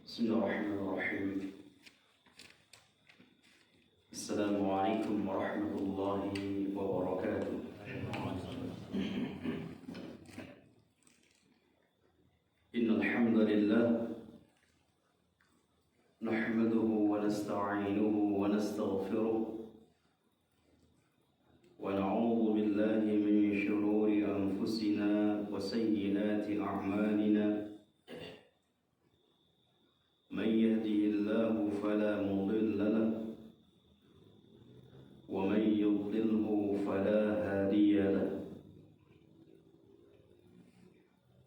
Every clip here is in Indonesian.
Bismillahirrahmanirrahim. Assalamualaikum warahmatullahi wabarakatuh. Innal hamdalillah nahmaduhu wa nasta'inuhu wa nastaghfiruh wa na'udzu billahi min shururi anfusina wa sayyiati a'malina. من يهده الله فلا مضل له ومن يضلله فلا هادي له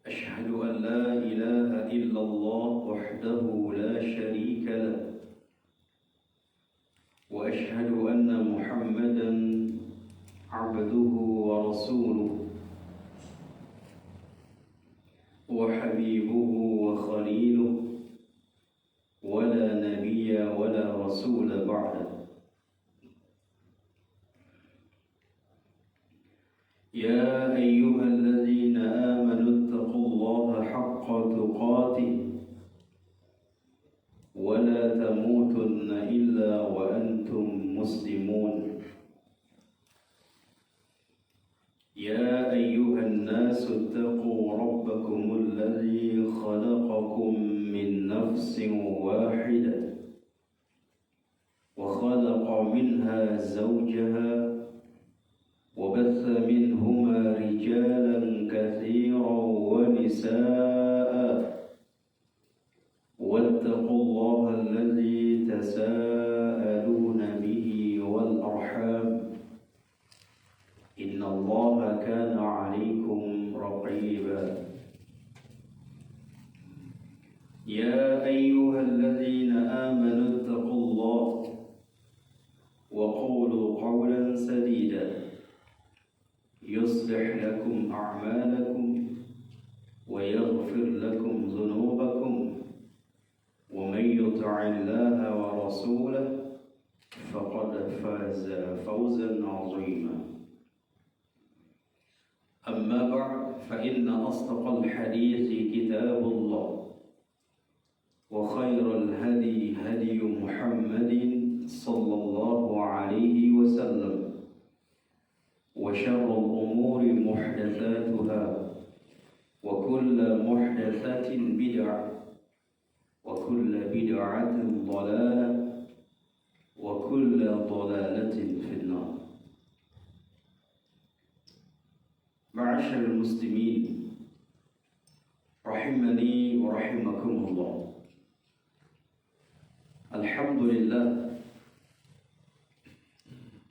أشهد أن لا إله إلا الله وحده لا شريك له وأشهد أن محمدا عبده ورسوله وحبيبه وخليله ولا نبي ولا رسول بعده. يا أيها الذين آمنوا اتقوا الله حق تقاته ولا تموتن إلا وأنتم مسلمون. يا أيها الناس اتقوا ربكم الذي خلقكم من نفس واحدة وخلق منها زوجها وبث منهما رجالا كثيرا ونساء واتقوا الله الذي تساءلون به والأرحام إن الله كان عليكم رقيبا. يا أيها الذين آمنوا اتقوا الله وقولوا قولا سديدا يصلح لكم أعمالكم ويغفر لكم ذنوبكم ومن يطع الله ورسوله فقد فاز فوزا عظيما. أما بعد فإن أصدق الحديث كتاب الله وخير الهدي هدي محمد صلى الله عليه وسلم وشر الأمور محدثاتها وكل محدثة بدعة وكل بدعة ضلالة وكل ضلالة في النار. معاشر المسلمين rahimani wa rahimakumullah. Alhamdulillah,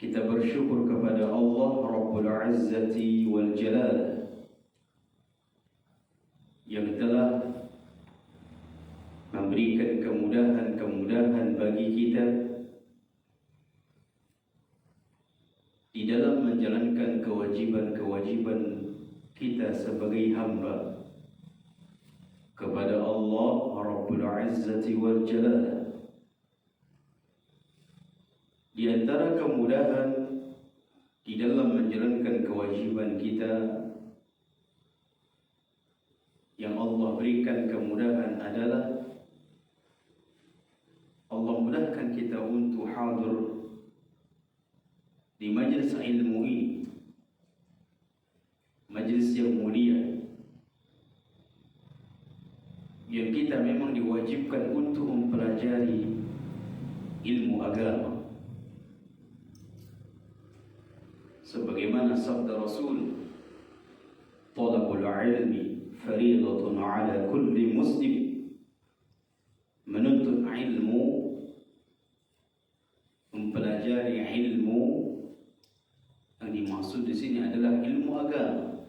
kita bersyukur kepada Allah Rabbul Izzati wal Jalal yang telah memberikan kemudahan-kemudahan bagi kita di dalam menjalankan kewajiban-kewajiban kita sebagai hamba kepada Allah Rabbul Izzati wal Jalal. Di antara kemudahan di dalam menjalankan kewajiban kita yang Allah berikan kemudahan adalah Allah mudahkan kita untuk hadir di majlis ilmu ini, majlis yang mulia, yang kita memang diwajibkan untuk mempelajari ilmu agama. Sebagaimana sabda Rasul, talabul ilmi fariidatun ala kulli muslim. Menuntut ilmu, mempelajari ilmu yang dimaksud di sini adalah ilmu agama,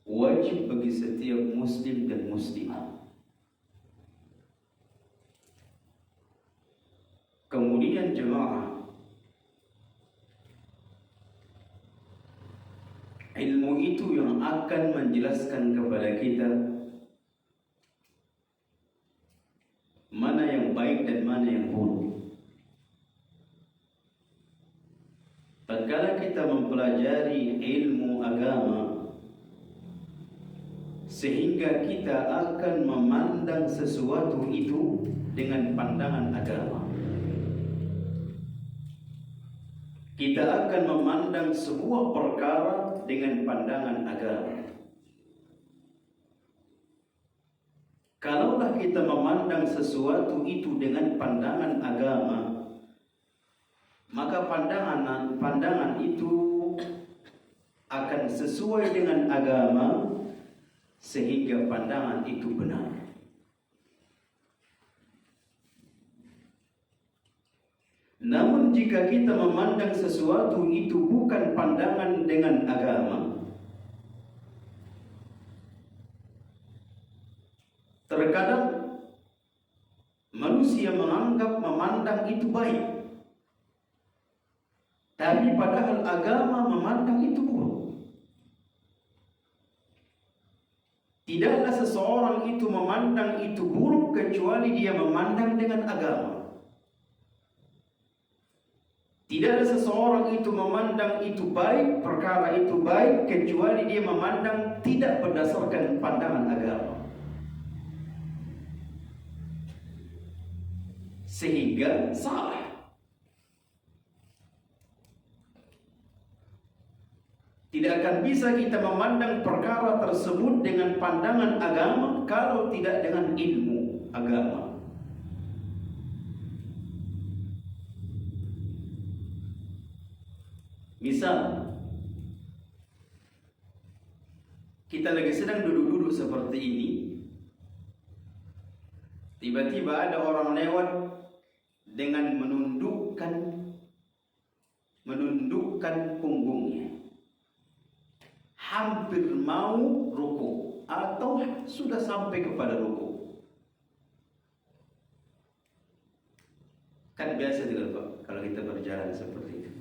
wajib bagi setiap muslim dan muslimah. Kemudian jemaah, ilmu itu yang akan menjelaskan kepada kita mana yang baik dan mana yang buruk. Tatkala kita mempelajari ilmu agama, sehingga kita akan memandang memandang sesuatu itu dengan pandangan agama. Kita akan memandang sebuah perkara dengan pandangan agama. Kalaulah kita memandang sesuatu itu dengan pandangan agama, maka pandangan itu akan sesuai dengan agama, sehingga pandangan itu benar. Namun jika kita memandang sesuatu itu bukan pandangan dengan agama, terkadang manusia menganggap memandang itu baik, tapi padahal agama memandang itu buruk. Tidaklah seseorang itu memandang itu buruk kecuali dia memandang dengan agama. Tidaklah seseorang itu memandang itu baik, perkara itu baik, kecuali dia memandang tidak berdasarkan pandangan agama. Sehingga salah. Tidak akan bisa kita memandang perkara tersebut dengan pandangan agama kalau tidak dengan ilmu agama. Misal, kita lagi sedang duduk-duduk seperti ini, tiba-tiba ada orang lewat dengan menundukkan punggungnya, hampir mau ruku atau sudah sampai kepada ruku. Kan biasa juga Pak, kalau kita berjalan seperti itu,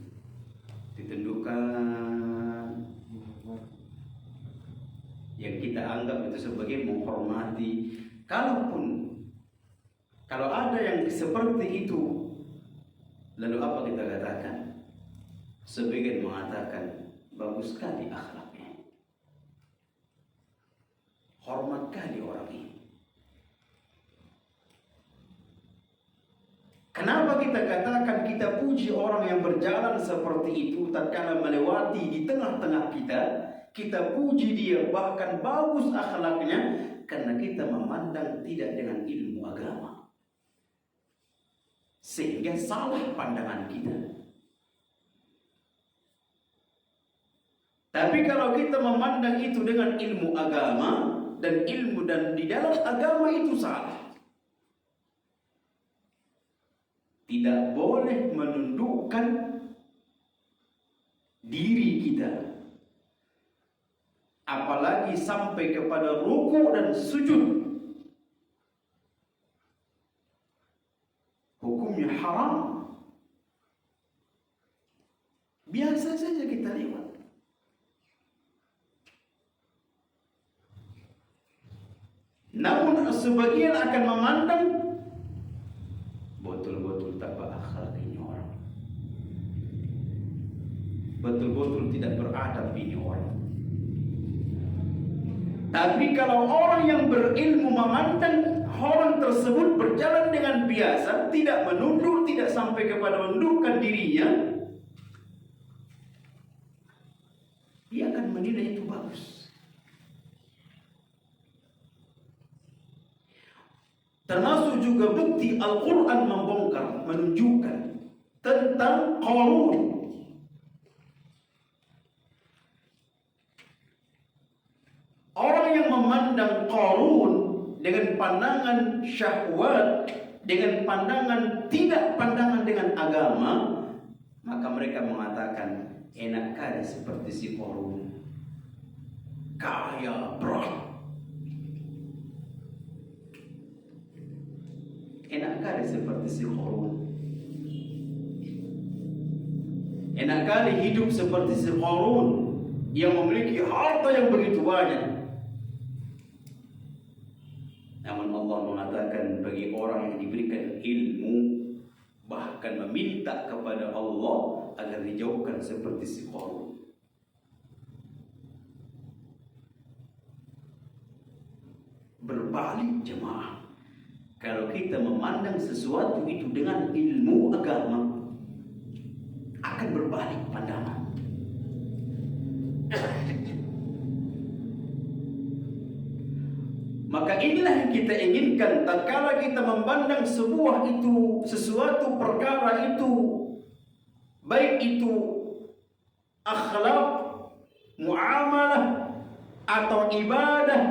ditundukkan, yang kita anggap itu sebagai menghormati. Kalau ada yang seperti itu, lalu apa kita katakan? Sebagian mengatakan bagus sekali akhlaknya, hormat kali orang ini. Kenapa kita katakan kita puji orang yang berjalan seperti itu tatkala melewati di tengah-tengah kita? Kita puji dia, bahkan bagus akhlaknya, karena kita memandang tidak dengan ilmu agama, sehingga salah pandangan kita. Tapi kalau kita memandang itu dengan ilmu agama dan di dalam agama itu salah. Tidak boleh menundukkan diri kita, apalagi sampai kepada ruku dan sujud. Hukumnya haram. Biasa saja kita lewat. Namun sebagian akan memandang betul-betul tak berakhlak ini orang, betul-betul tidak beradab ini orang. Tapi kalau orang yang berilmu memandang orang tersebut berjalan dengan biasa, tidak menunduk, tidak sampai kepada menundukkan dirinya, dia akan menilai itu bagus. Termasuk juga bukti Al-Quran membongkar, menunjukkan tentang Qarun. Orang yang memandang Qarun dengan pandangan syahwat, dengan pandangan tidak pandangan dengan agama, maka mereka mengatakan enak kali seperti si Qarun, kaya berat. Enak kali seperti si Qarun. Enak kali hidup seperti si Qarun yang memiliki harta yang begitu banyak. Namun Allah mengatakan bagi orang yang diberikan ilmu, bahkan meminta kepada Allah agar dijauhkan seperti si Qarun. Berbalik jemaah. Kalau kita memandang sesuatu itu dengan ilmu agama, akan berbalik pandangan. Maka inilah yang kita inginkan tatkala kita memandang sesuatu perkara itu, baik itu akhlak, muamalah, atau ibadah,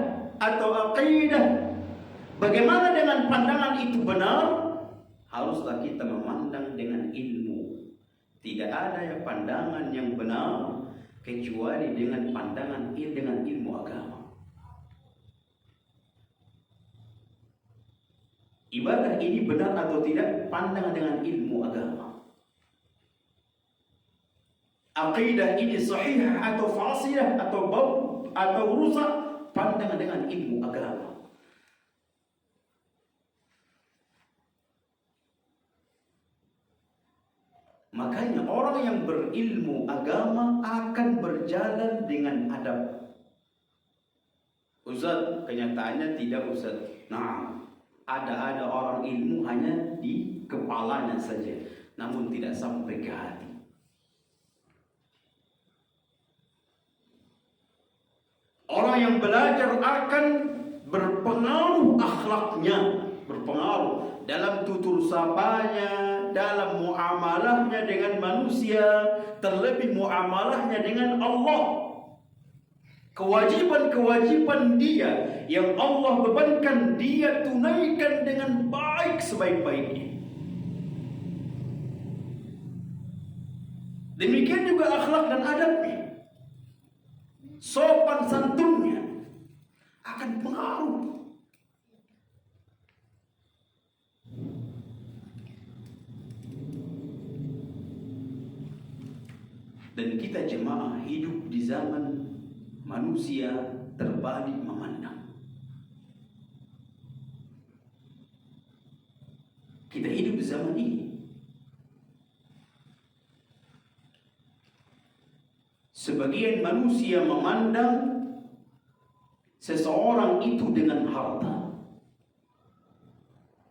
atau aqidah. Bagaimana dengan pandangan itu benar? Haruslah kita memandang dengan ilmu. Tidak ada yang pandangan yang benar kecuali dengan pandangan dengan ilmu agama. Ibadah ini benar atau tidak, pandangan dengan ilmu agama. Aqidah ini sahih atau fasidah atau rusak, pandangan dengan ilmu agama. Makanya orang yang berilmu agama akan berjalan dengan adab. Ustaz, kenyataannya tidak, Ustaz. Nah, ada orang ilmu hanya di kepalanya saja, namun tidak sampai ke hati. Orang yang belajar akan berpengaruh akhlaknya, berpengaruh dalam tutur sapanya, dalam muamalahnya dengan manusia, terlebih muamalahnya dengan Allah. Kewajiban-kewajiban dia yang Allah bebankan, dia tunaikan dengan baik sebaik-baiknya. Demikian juga akhlak dan adabnya, sopan santunnya akan pengaruh. Dan kita jemaah hidup di zaman manusia terbalik memandang. Kita hidup di zaman ini. Sebagian manusia memandang seseorang itu dengan harta.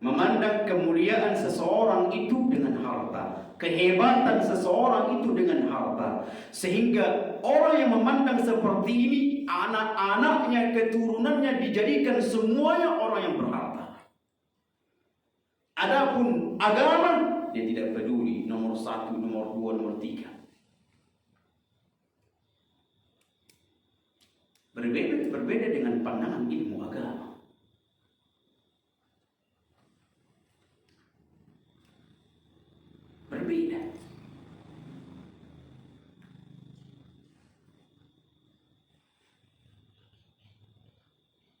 Memandang kemuliaan seseorang itu dengan harta, kehebatan seseorang itu dengan harta. Sehingga orang yang memandang seperti ini, anak-anaknya, keturunannya dijadikan semuanya orang yang berharta. Adapun agama, dia tidak peduli nomor 1, nomor 2, nomor 3. Berbeda dengan pandangan ilmu agama. Berbeda.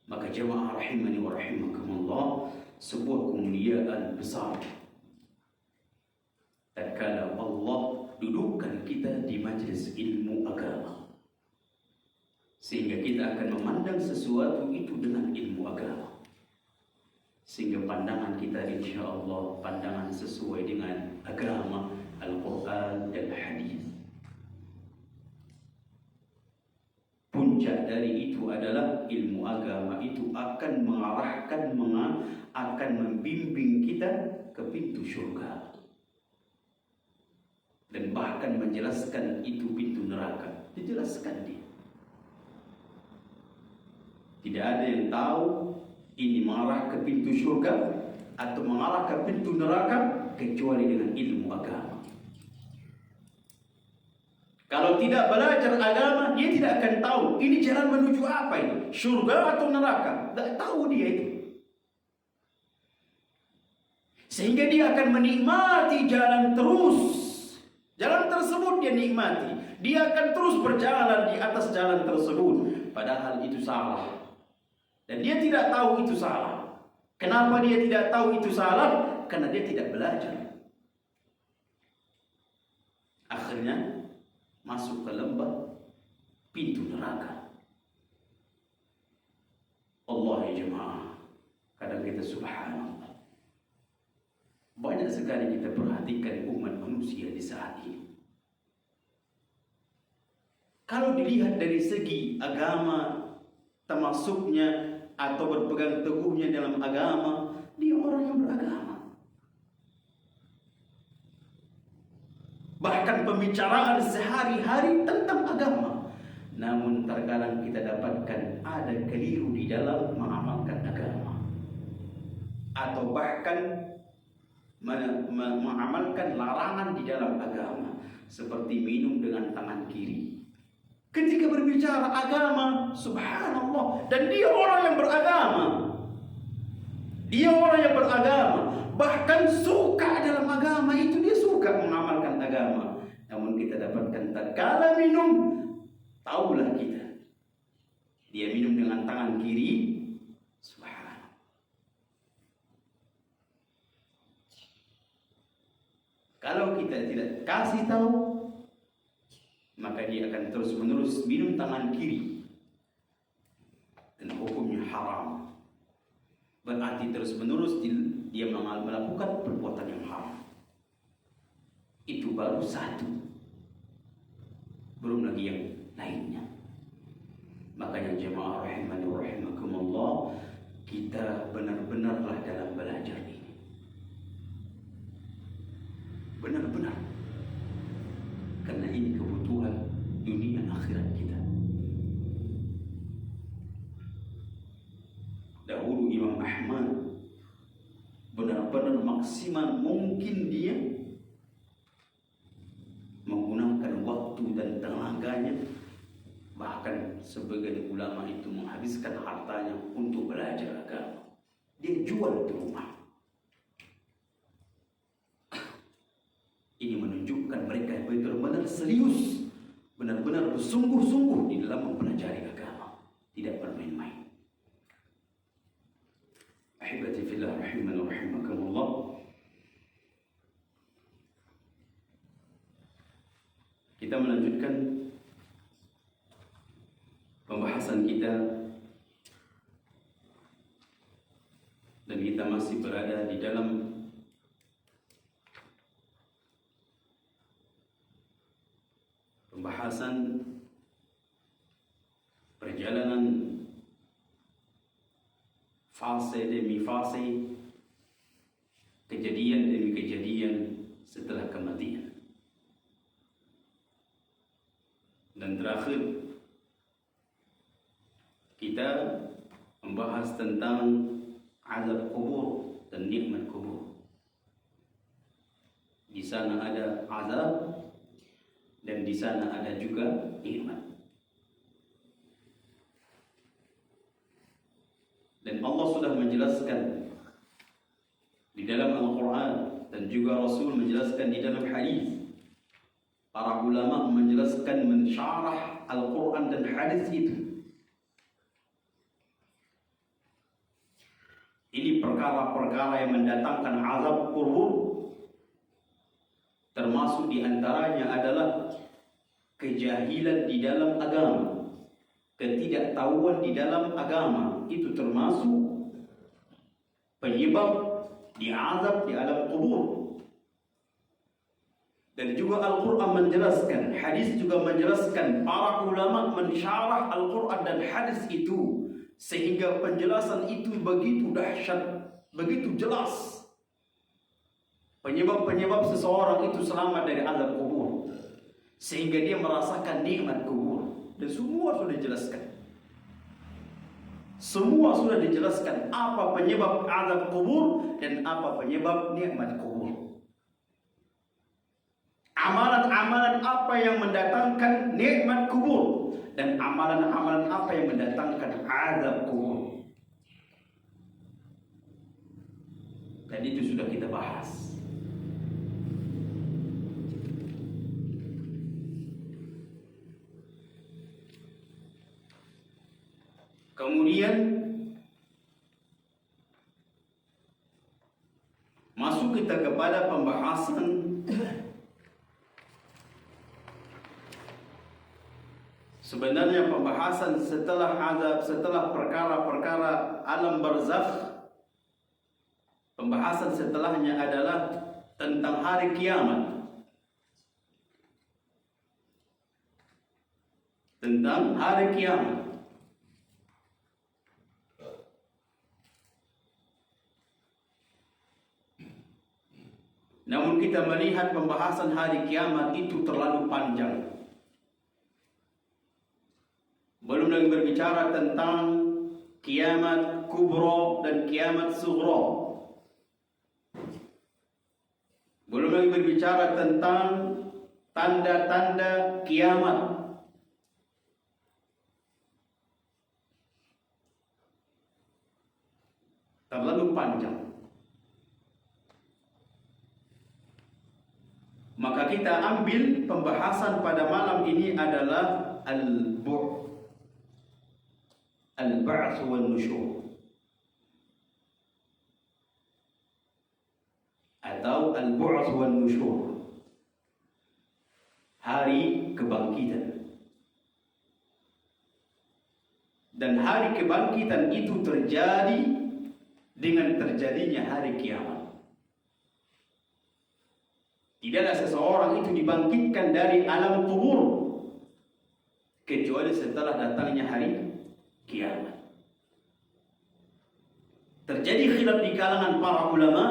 Maka jemaah rahimani wa rahimakumullah, sebuah kemuliaan besar tatkala Allah dudukkan kita di majelis ilmu agama, sehingga kita akan memandang sesuatu itu dengan ilmu agama, sehingga pandangan kita insya Allah pandangan sesuai dengan agama, Al-Quran dan Hadis. Puncak dari itu adalah ilmu agama itu akan mengarahkan, akan membimbing kita ke pintu surga, dan bahkan menjelaskan itu pintu neraka. Dijelaskan dia. Tidak ada yang tahu ini mengarah ke pintu surga atau mengarah ke pintu neraka kecuali dengan ilmu agama. Kalau tidak belajar agama, dia tidak akan tahu ini jalan menuju apa ini, surga atau neraka. Tidak tahu dia itu. Sehingga dia akan menikmati jalan terus. Jalan tersebut dia nikmati. Dia akan terus berjalan di atas jalan tersebut, padahal itu salah. Dan dia tidak tahu itu salah. Kenapa dia tidak tahu itu salah? Karena dia tidak belajar. Akhirnya masuk ke lembah pintu neraka. Allah ya jemaah, kadang kita subhanallah, banyak sekali kita perhatikan umat manusia di saat ini. Kalau dilihat dari segi agama, termasuknya atau berpegang teguhnya dalam agama, dia orang bahkan pembicaraan sehari-hari tentang agama. Namun terkadang kita dapatkan ada keliru di dalam mengamalkan agama, atau bahkan mengamalkan larangan di dalam agama, seperti minum dengan tangan kiri. Ketika berbicara agama, subhanallah, dan dia orang yang beragama, bahkan suka dalam agama itu, dia suka mengamalkan agama. Namun kita dapatkan tatkala minum, tahulah kita, dia minum dengan tangan kiri. Subhanallah. Kalau kita tidak kasih tahu, maka dia akan terus-menerus minum tangan kiri, dan hukumnya haram. Berarti terus-menerus dia melakukan perbuatan yang haram. Itu baru satu, belum lagi yang lainnya. Makanya jemaah rahimani wa rahimakumullah, kita benar-benarlah dalam belajar ini. Benar-benar. Karena ini kebutuhan dunia akhirat kita. Dahulu Imam Ahmad benar-benar maksimal mungkin dia menggunakan waktu dan tenaganya. Bahkan sebagian ulama itu menghabiskan hartanya untuk belajar agama. Dia jual di rumah. Ini menunjukkan mereka benar-benar serius, benar-benar bersungguh-sungguh di dalam mempelajari agama, tidak bermain-main. Ahibati fillah rahimani wa rahimakumullah. Kita melanjutkan pembahasan kita, dan kita masih berada di dalam pembahasan perjalanan fase demi fase, kejadian demi kejadian setelah kematian. Dan terakhir kita membahas tentang azab kubur dan nikmat kubur. Di sana ada azab dan di sana ada juga nikmat. Dan Allah sudah menjelaskan di dalam Al-Quran, dan juga Rasul menjelaskan di dalam hadis. Para ulama menjelaskan, mensyarah Al-Quran dan hadis itu. Ini perkara-perkara yang mendatangkan azab kubur. Termasuk di antaranya adalah kejahilan di dalam agama, ketidaktahuan di dalam agama. Itu termasuk penyebab diazab di alam kubur. Dan juga Al-Quran menjelaskan, hadis juga menjelaskan, para ulama mensyarah Al-Quran dan hadis itu, sehingga penjelasan itu begitu dahsyat, begitu jelas. Penyebab-penyebab seseorang itu selamat dari azab kubur, sehingga dia merasakan nikmat kubur. Dan semua sudah dijelaskan. Semua sudah dijelaskan apa penyebab azab kubur dan apa penyebab nikmat kubur. Amalan-amalan apa yang mendatangkan nikmat kubur, dan amalan-amalan apa yang mendatangkan azab kubur. Dan itu sudah kita bahas. Kemudian masuk kita kepada pembahasan sebenarnya pembahasan setelah azab, setelah perkara-perkara alam barzakh. Pembahasan setelahnya adalah tentang hari kiamat. Tentang hari kiamat. Namun kita melihat pembahasan hari kiamat itu terlalu panjang. Belum lagi berbicara tentang kiamat kubra dan kiamat sughra. Belum lagi berbicara tentang tanda-tanda kiamat. Terlalu panjang. Maka kita ambil pembahasan pada malam ini adalah al-ba'ts wal nusyur, atau al-bu'ts wal nusyur, hari kebangkitan. Dan hari kebangkitan itu terjadi dengan terjadinya hari kiamat. Tidaklah seseorang itu dibangkitkan dari alam kubur kecuali setelah datangnya hari kiamat. Terjadi khilaf di kalangan para ulama.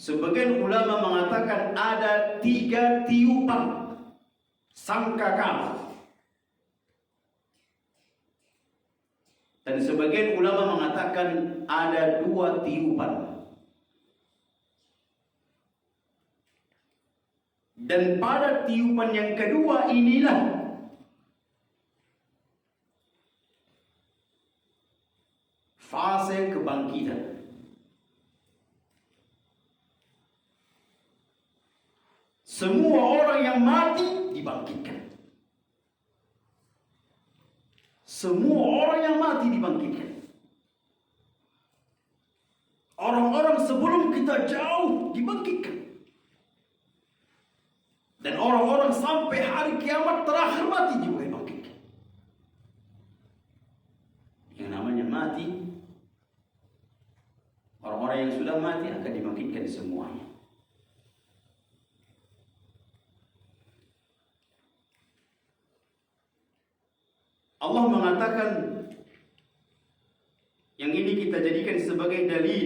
Sebagian ulama mengatakan ada 3 tiupan sangkakala. Dan sebagian ulama mengatakan ada 2 tiupan. Dan pada tiupan yang kedua inilah fase kebangkitan. Semua orang yang mati dibangkitkan. Semua orang yang mati dibangkitkan. Orang-orang sebelum kita jauh dibangkitkan. Dan orang-orang sampai hari kiamat terakhir mati juga dibangkitkan. Yang namanya mati, orang-orang yang sudah mati akan dibangkitkan semuanya. Allah mengatakan, yang ini kita jadikan sebagai dalil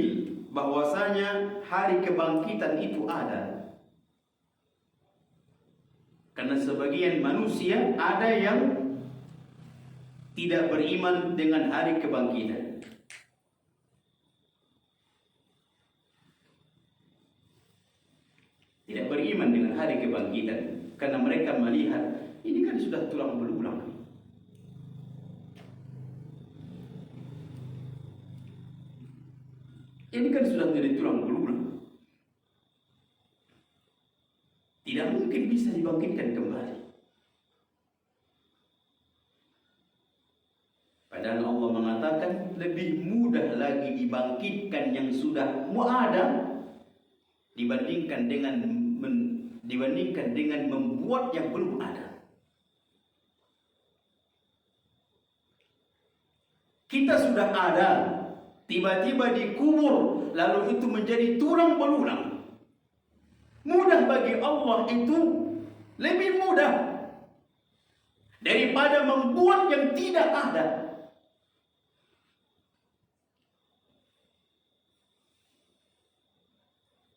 bahwasanya hari kebangkitan itu ada. Karena sebagian manusia ada yang tidak beriman dengan hari kebangkitan. Tidak beriman dengan hari kebangkitan karena mereka melihat ini kan sudah tulang belulang. Ini kan sudah menjadi tulang belulang. Tidak mungkin bisa dibangkitkan kembali. Padahal Allah mengatakan lebih mudah lagi dibangkitkan yang sudah ada dibandingkan dengan membuat yang belum ada. Kita sudah ada, tiba-tiba dikubur, lalu itu menjadi tulang belulang. Mudah bagi Allah itu, lebih mudah daripada membuat yang tidak ada.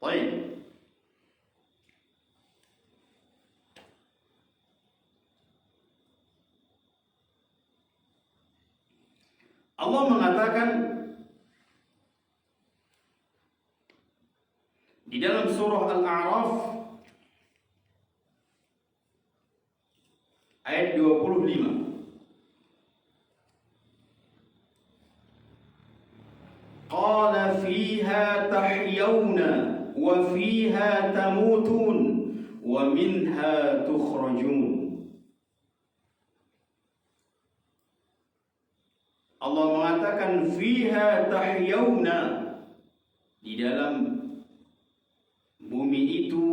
Baik. Allah mengatakan di dalam surah Al-A'raf ayat 25. Qala fiha tahyawna wa fiha tamutun wa minha tukhrajun. Allah mengatakan fiha tahyawna, di dalam bumi itu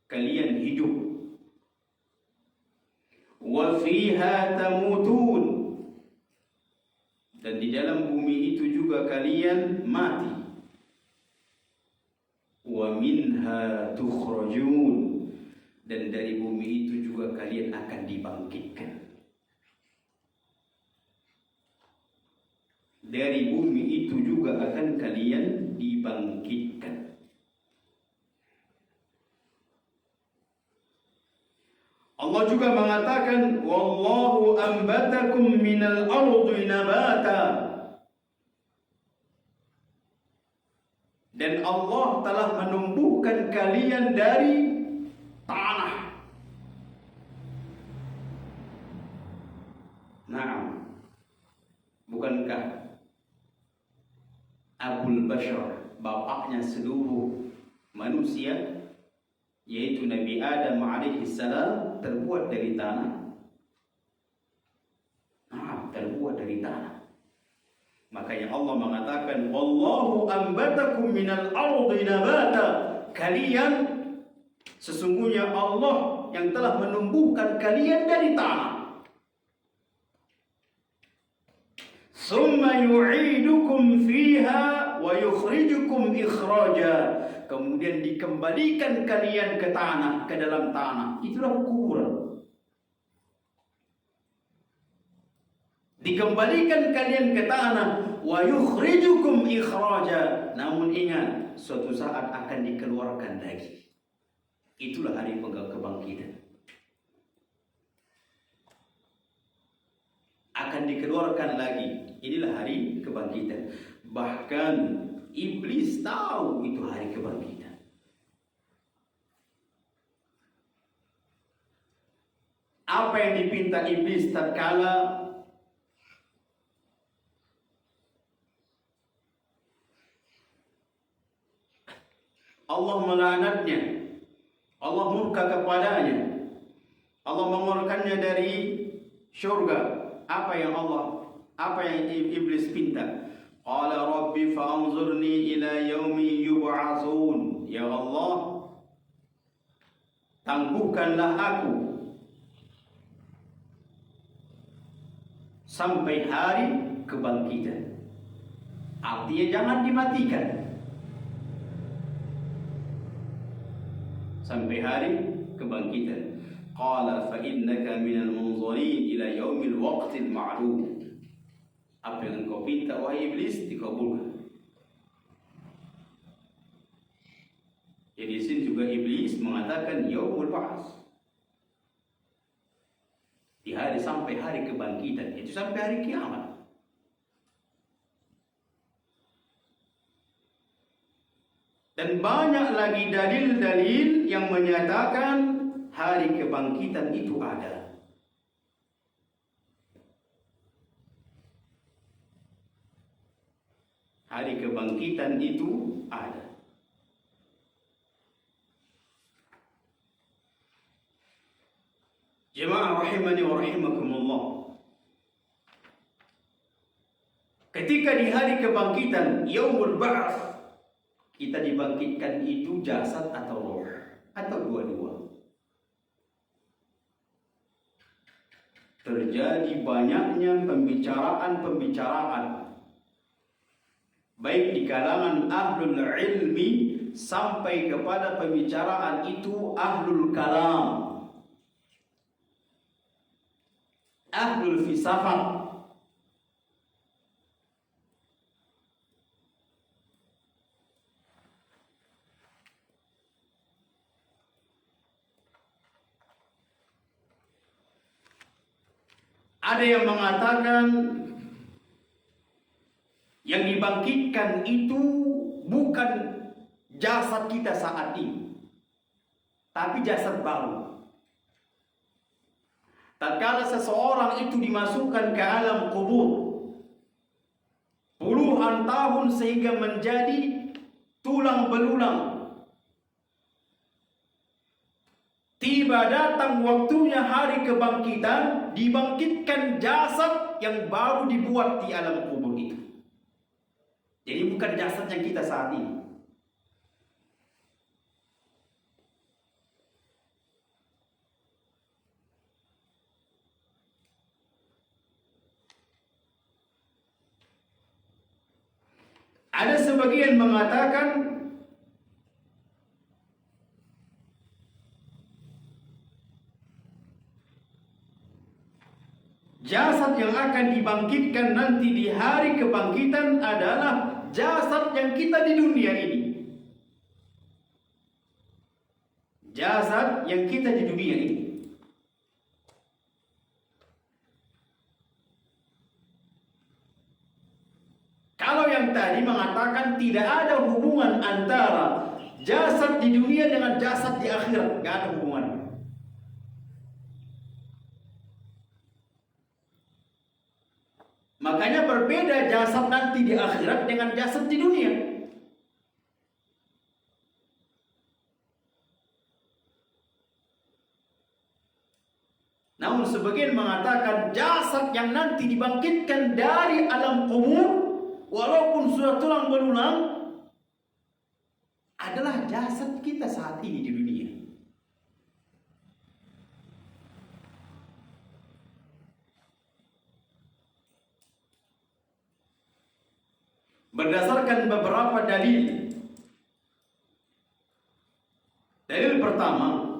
kalian hidup. Wa fiha tamutun, dan di dalam bumi itu juga kalian mati. Wa minha tukhrajun, dan dari bumi itu juga kalian akan dibangkitkan. dari bumi itu juga akan kalian dibangkitkan. Allah juga mengatakan, wallahu ambatakum minal ardi nabata. Dan Allah telah menumbuhkan kalian dari tanah. Nah, bukankah Abul Bashar, bapaknya seluruh manusia, yaitu Nabi Adam alaihissalam, terbuat dari tanah? Nah, terbuat dari tanah. Makanya Allah mengatakan, wallahu ambatakum minal ardi nabata. Kalian, sesungguhnya Allah yang telah menumbuhkan kalian dari tanah. Summa yu'idukum fiha wa yukhrijukum ikhraja. Kemudian dikembalikan kalian ke tanah, ke dalam tanah. Itulah kuburan. Dikembalikan kalian ke tanah, wa yukhrijukum ikhraja. Namun ingat, suatu saat akan dikeluarkan lagi. Itulah hari kebangkitan. Akan dikeluarkan lagi. Inilah hari kebangkitan. Bahkan iblis tahu itu hari kebangkitan. Apa yang dipinta iblis tatkala Allah melaknatnya, Allah murka kepadanya, Allah mengeluarkannya dari syurga? Apa yang iblis pinta? Qala rabbi fa'anzurni ila yaumi yub'atsun. Ya Allah, tangguhkanlah aku sampai hari kebangkitan. Artinya jangan dimatikan sampai hari kebangkitan. Qala fa innaka minal munzirin ila yaumil waqtil ma'lum. Apa yang engkau pinta wahai iblis dikabulkan. Jadi di sini juga iblis mengatakan yaumul ba'ats. Di hari sampai hari kebangkitan, itu sampai hari kiamat. Dan banyak lagi dalil-dalil yang menyatakan hari kebangkitan itu ada. Hari kebangkitan itu ada. Jemaah rahimani wa rahimakumullah. Ketika di hari kebangkitan, yaumul ba'ats, kita dibangkitkan itu jasad atau roh, atau dua-dua. Terjadi banyaknya pembicaraan, baik di kalangan ahlul ilmi sampai kepada pembicaraan itu ahlul kalam, ahlul filsafat. Ada yang mengatakan yang dibangkitkan itu bukan jasad kita saat ini, tapi jasad baru. Tatkala seseorang itu dimasukkan ke alam kubur puluhan tahun sehingga menjadi tulang belulang, tiba datang waktunya hari kebangkitan, dibangkitkan jasad yang baru dibuat di alam kubur itu. Jadi bukan jasad yang kita saat ini. Ada sebagian mengatakan Jasad yang akan dibangkitkan nanti di hari kebangkitan adalah jasad yang kita di dunia ini. Jasad yang kita di dunia ini. Kalau yang tadi mengatakan tidak ada hubungan antara jasad di dunia dengan jasad di akhirat, nggak ada hubungannya. Makanya berbeda jasad nanti di akhirat dengan jasad di dunia. Namun sebagian mengatakan jasad yang nanti dibangkitkan dari alam kubur, walaupun sudah tulang belulang, adalah jasad kita saat ini di dunia. Berdasarkan beberapa dalil. Dalil pertama,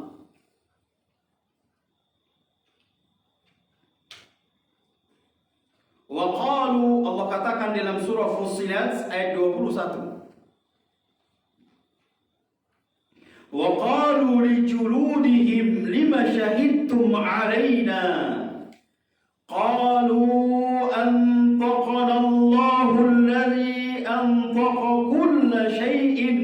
wa qalu, Allah katakan dalam surah Fussilat ayat 21. Wa qalu li juludihim lima syahidtum alaina qalu antaqana Allahu alladhi antaqa kulla syai'in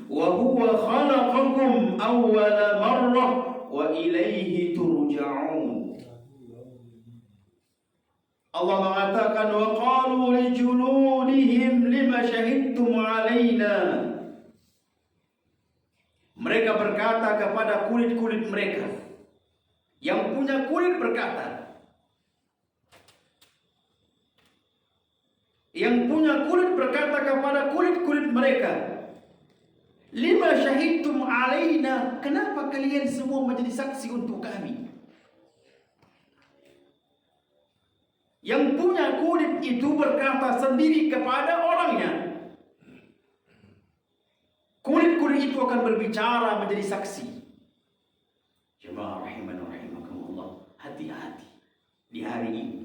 wa huwa khalaqakum awwala marrah wa ilaihi turja'un. Allah mengatakan wa qalu li juludihim lima syahidtum alaina. Mereka berkata kepada kulit-kulit mereka. Yang punya kulit berkata. Yang punya kulit berkata kepada kulit-kulit mereka, lima syahidtum alaina, kenapa kalian semua menjadi saksi untuk kami? Yang punya kulit itu berkata sendiri kepada orangnya. Kulit-kulit itu akan berbicara menjadi saksi. Jemaah rahimana rahimakumullah, hati-hati di hari ini.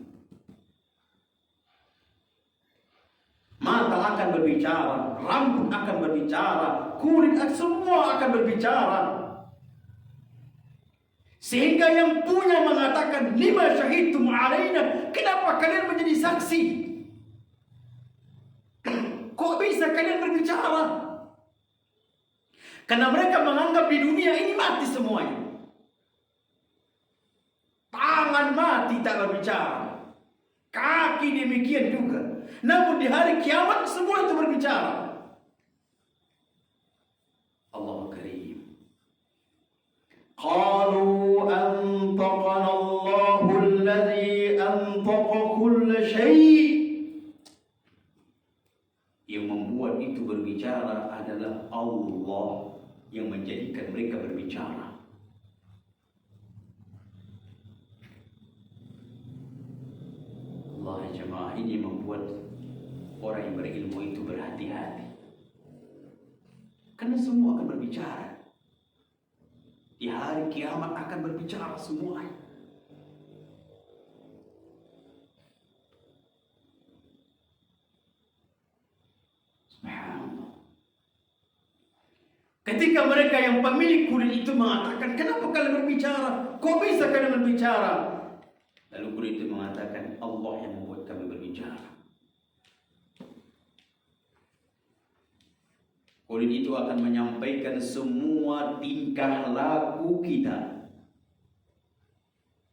Mata akan berbicara, rambut akan berbicara, kulit semua akan berbicara. Sehingga yang punya mengatakan lima syahidtum alaina, kenapa kalian menjadi saksi? Kok bisa kalian berbicara? Karena mereka menganggap di dunia ini mati semuanya. Tangan mati tak berbicara, kaki demikian juga. Namun di hari kiamat semua itu berbicara. Allah Karim. Qalu antaqana Allahu alladhi antaqa kulla syai'. Yang membuat itu berbicara adalah Allah yang menjadikan mereka berbicara. Allah jemaah, ini membuat orang yang berilmu itu berhati-hati. Karena semua akan berbicara. Di hari kiamat akan berbicara semua. Subhanallah. Ketika mereka yang pemilik kulit itu mengatakan, kenapa kalian berbicara? Kok bisa kalian berbicara? Lalu kulit itu mengatakan, Allah yang membuat kami berbicara. Kulit itu akan menyampaikan semua tingkah laku kita,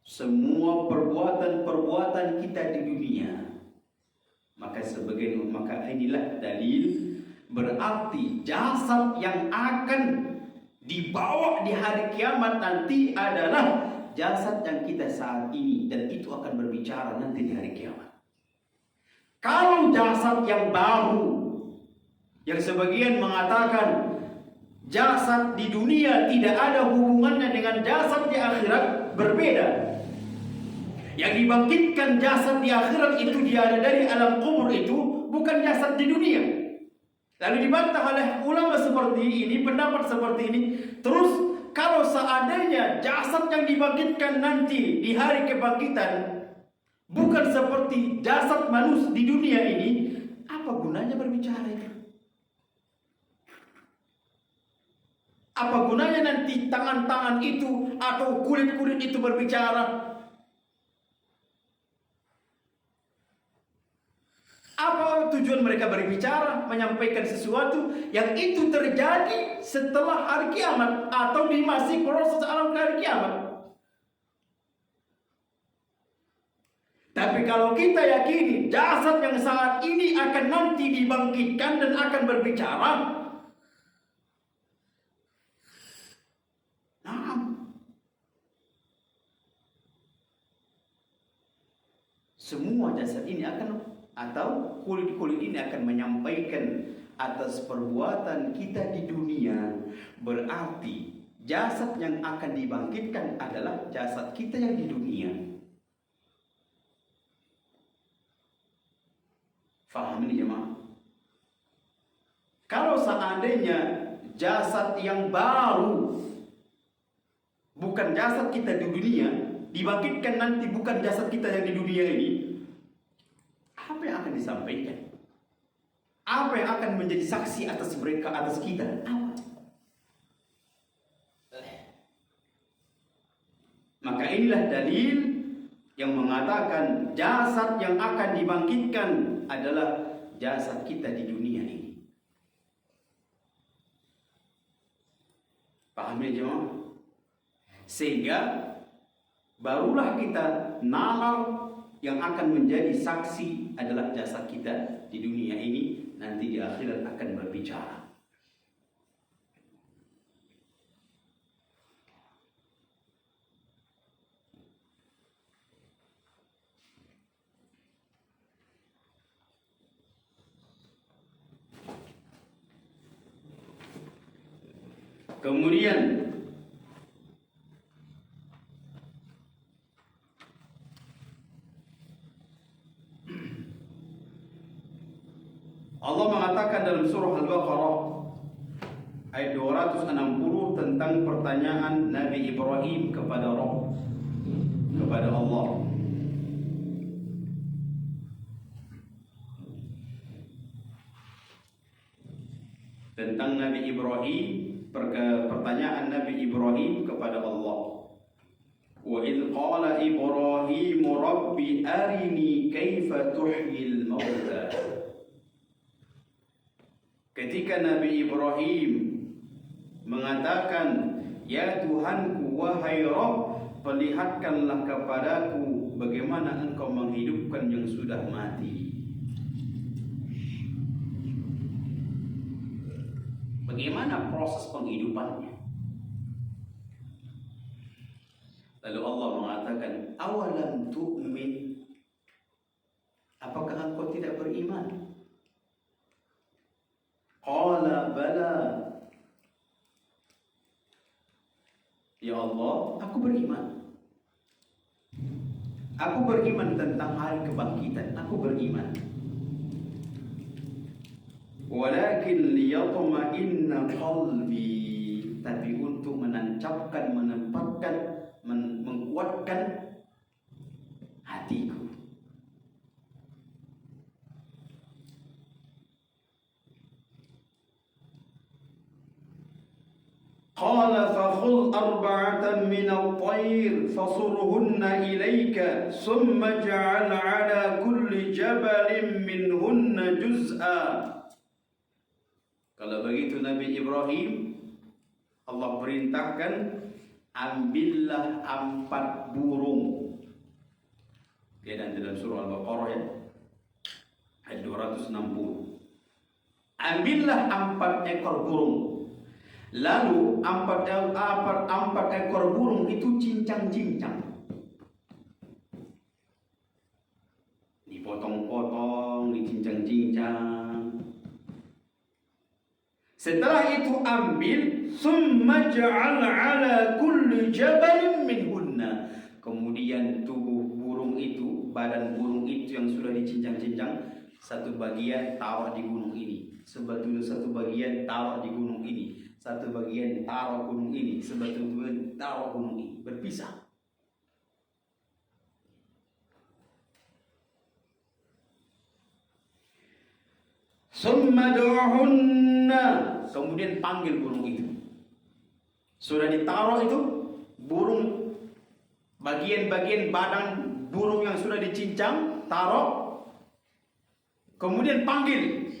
semua perbuatan-perbuatan kita di dunia. Maka inilah dalil, berarti jasad yang akan dibawa di hari kiamat nanti adalah jasad yang kita saat ini, dan itu akan berbicara nanti di hari kiamat. Kalau jasad yang baru, yang sebagian mengatakan jasad di dunia tidak ada hubungannya dengan jasad di akhirat, berbeda. Yang dibangkitkan jasad di akhirat itu dia ada dari alam kubur, itu bukan jasad di dunia. Lalu dibantah oleh ulama seperti ini, pendapat seperti ini. Terus kalau seandainya jasad yang dibangkitkan nanti di hari kebangkitan bukan seperti jasad manusia di dunia ini, apa gunanya berbicara itu? Apa gunanya nanti tangan-tangan itu atau kulit-kulit itu berbicara? Apa tujuan mereka berbicara? Menyampaikan sesuatu yang itu terjadi setelah hari kiamat atau di masih proses alam hari kiamat. Tapi kalau kita yakini jasad yang saat ini akan nanti dibangkitkan dan akan berbicara, nah, semua jasad ini akan atau kulit-kulit ini akan menyampaikan atas perbuatan kita di dunia. Berarti jasad yang akan dibangkitkan adalah jasad kita yang di dunia. Faham ini jemaah? Kalau seandainya jasad yang baru, bukan jasad kita di dunia, dibangkitkan nanti bukan jasad kita yang di dunia ini, apa yang akan disampaikan? Apa yang akan menjadi saksi atas mereka, atas kita? Apa? Maka inilah dalil yang mengatakan jasad yang akan dibangkitkan adalah jasad kita di dunia ini. Paham ya jemaah? Sehingga barulah kita nalar yang akan menjadi saksi adalah jasad kita di dunia ini, nanti di akhirat akan berbicara. Kemudian Allah mengatakan dalam surah Al-Baqarah ayat 260 tentang pertanyaan Nabi Ibrahim kepada Allah. Tentang Nabi Ibrahim, pertanyaan Nabi Ibrahim kepada Allah. Wa idh qala Ibrahim rabbi arini kaifa tuhyil mauta. Ketika Nabi Ibrahim mengatakan, ya Tuhanku, wahai Rabb, perlihatkanlah kepadaku bagaimana engkau menghidupkan yang sudah mati. Bagaimana proses penghidupannya? Lalu Allah mengatakan, awalam tu'min, apakah engkau tidak beriman? Qala bala, ya Allah, aku beriman. Aku beriman tentang hari kebangkitan. Aku beriman. Walakin liyatma'inna qalbi, tapi untuk menancapkan, menempatkan, menguatkan hatiku. Qala fakhudh arba'atan min at-tayr fasurhunna ilayka thumma ij'al 'ala kulli jabalin minhunna juz'a. Kalau begitu Nabi Ibrahim, Allah perintahkan, ambillah 4 burung. Ya, dan dalam surah Al-Baqarah ya, ayat 260. Ambillah 4 ekor burung. Lalu 4 ekor burung itu cincang-cincang, dipotong-potong, dicincang-cincang. Setelah itu ambil, summa ja'al 'ala kulli jabalin minhunna. Kemudian tubuh burung itu, badan burung itu yang sudah dicincang-cincang, satu bagian taruh di gunung ini, sebetulnya satu bagian taruh di gunung ini, satu bagian taruh gunung ini, sebetulnya taruh gunung ini, berpisah. Summa du'hunna, kemudian panggil burung itu. Sudah ditaruh itu burung, bagian-bagian badan burung yang sudah dicincang, taruh, kemudian panggil.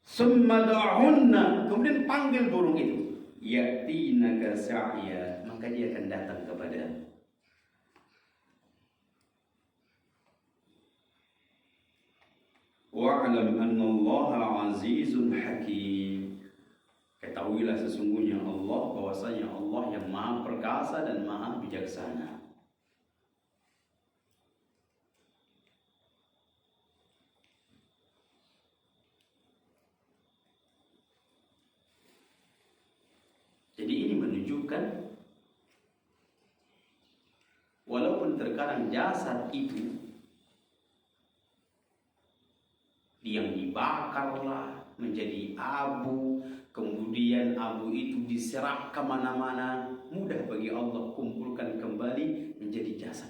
Summa du'hunna, kemudian panggil burung itu. Ya'tinaka sa'ya, maka dia akan datang kepada. Wa'lam anna Allah azizun hakim. Ketahuilah sesungguhnya Allah, bahwasanya Allah yang maha perkasa dan maha bijaksana. Jadi ini menunjukkan walaupun terkadang jasad itu yang dibakarlah menjadi abu, kemudian abu itu diserap kemana-mana, mudah bagi Allah kumpulkan kembali menjadi jasad.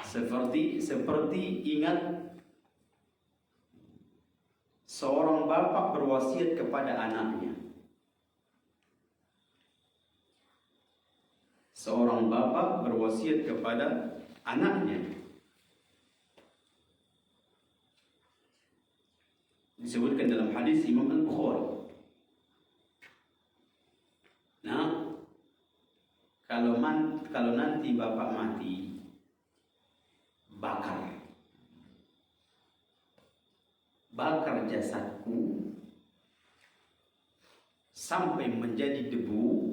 Seperti ingat seorang bapak berwasiat kepada anaknya. Seorang bapak berwasiat kepada anaknya. Disebutkan dalam hadis Imam Al-Bukhari. Nah, kalau nanti bapak mati, bakar jasadku sampai menjadi debu,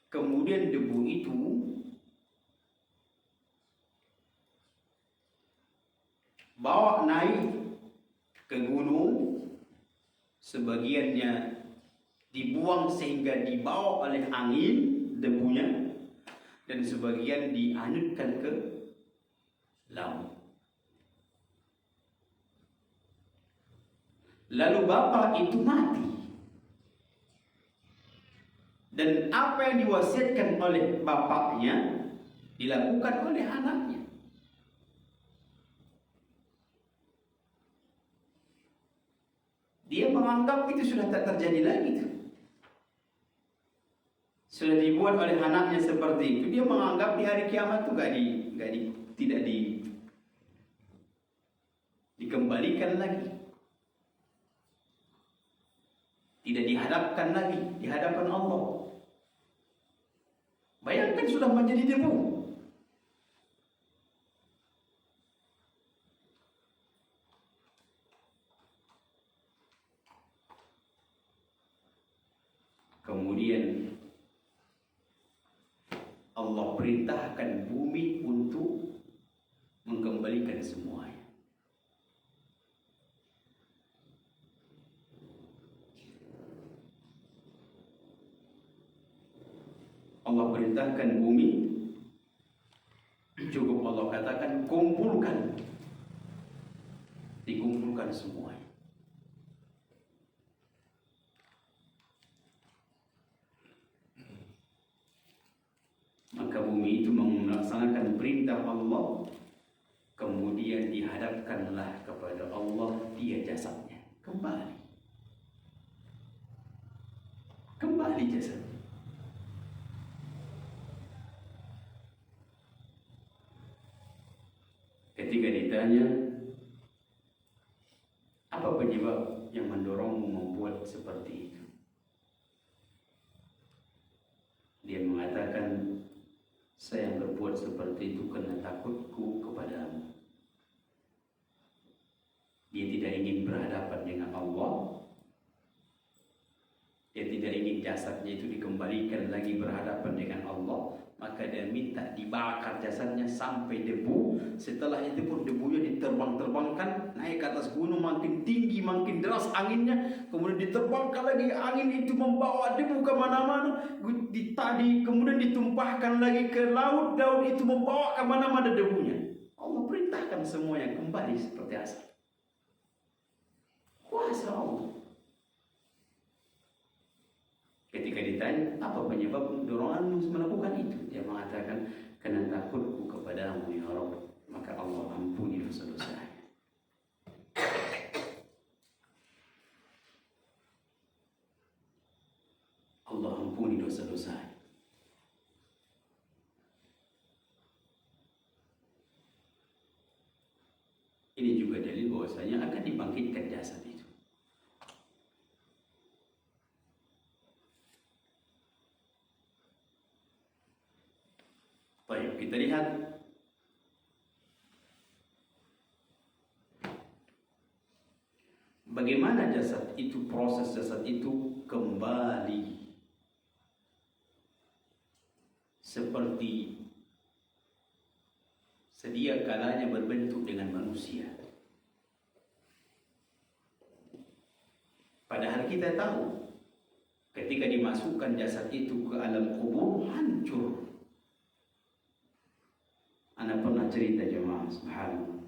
kemudian debu itu bawa naik ke gunung, sebagiannya dibuang sehingga dibawa oleh angin debunya, dan sebagian dianutkan ke laut. Lalu bapak itu mati, dan apa yang diwasiatkan oleh bapaknya dilakukan oleh anaknya. Dia menganggap itu sudah tak terjadi lagi tuh. Sudah dibuat oleh anaknya seperti itu, dia menganggap di hari kiamat itu tidak dikembalikan lagi. Tidak dihadapkan lagi di hadapan Allah. Bayangkan sudah menjadi debu. Kemudian Allah perintahkan bumi untuk mengembalikan semuanya. Allah perintahkan bumi, cukup Allah katakan kumpulkan, dikumpulkan semuanya. Maka bumi itu melaksanakan perintah Allah, kemudian dihadapkanlah kepada Allah dia jasadnya kembali jasadnya. Ketika ditanya, apa penyebab yang mendorongmu membuat seperti itu? Dia mengatakan, saya berbuat seperti itu karena takutku kepadamu. Dia tidak ingin berhadapan dengan Allah. Dia tidak ingin jasadnya itu dikembalikan lagi berhadapan dengan Allah. Maka dia minta dibakar jasadnya sampai debu. Setelah itu pun debunya diterbang-terbangkan naik ke atas gunung, makin tinggi, makin deras anginnya. Kemudian diterbangkan lagi, angin itu membawa debu kemana-mana. Kemudian ditumpahkan lagi ke laut, laut itu membawa kemana-mana debunya. Allah perintahkan semuanya kembali seperti asal. Kuasa Allah. Ketika ditanya, apa penyebab doronganmu melakukan itu? Dia mengatakan, karena takutku kepada kepadamu ya Rabb, maka Allah ampuni dosa-dosanya. Allah ampuni dosa-dosanya. Ini juga dalil bahwasanya akan dibangkitkan jasad itu. Baik, kita lihat bagaimana jasad itu, proses jasad itu kembali seperti sedia kalanya berbentuk dengan manusia. Padahal kita tahu ketika dimasukkan jasad itu ke alam kubur hancur. Ana pernah cerita jemaah, subhanallah.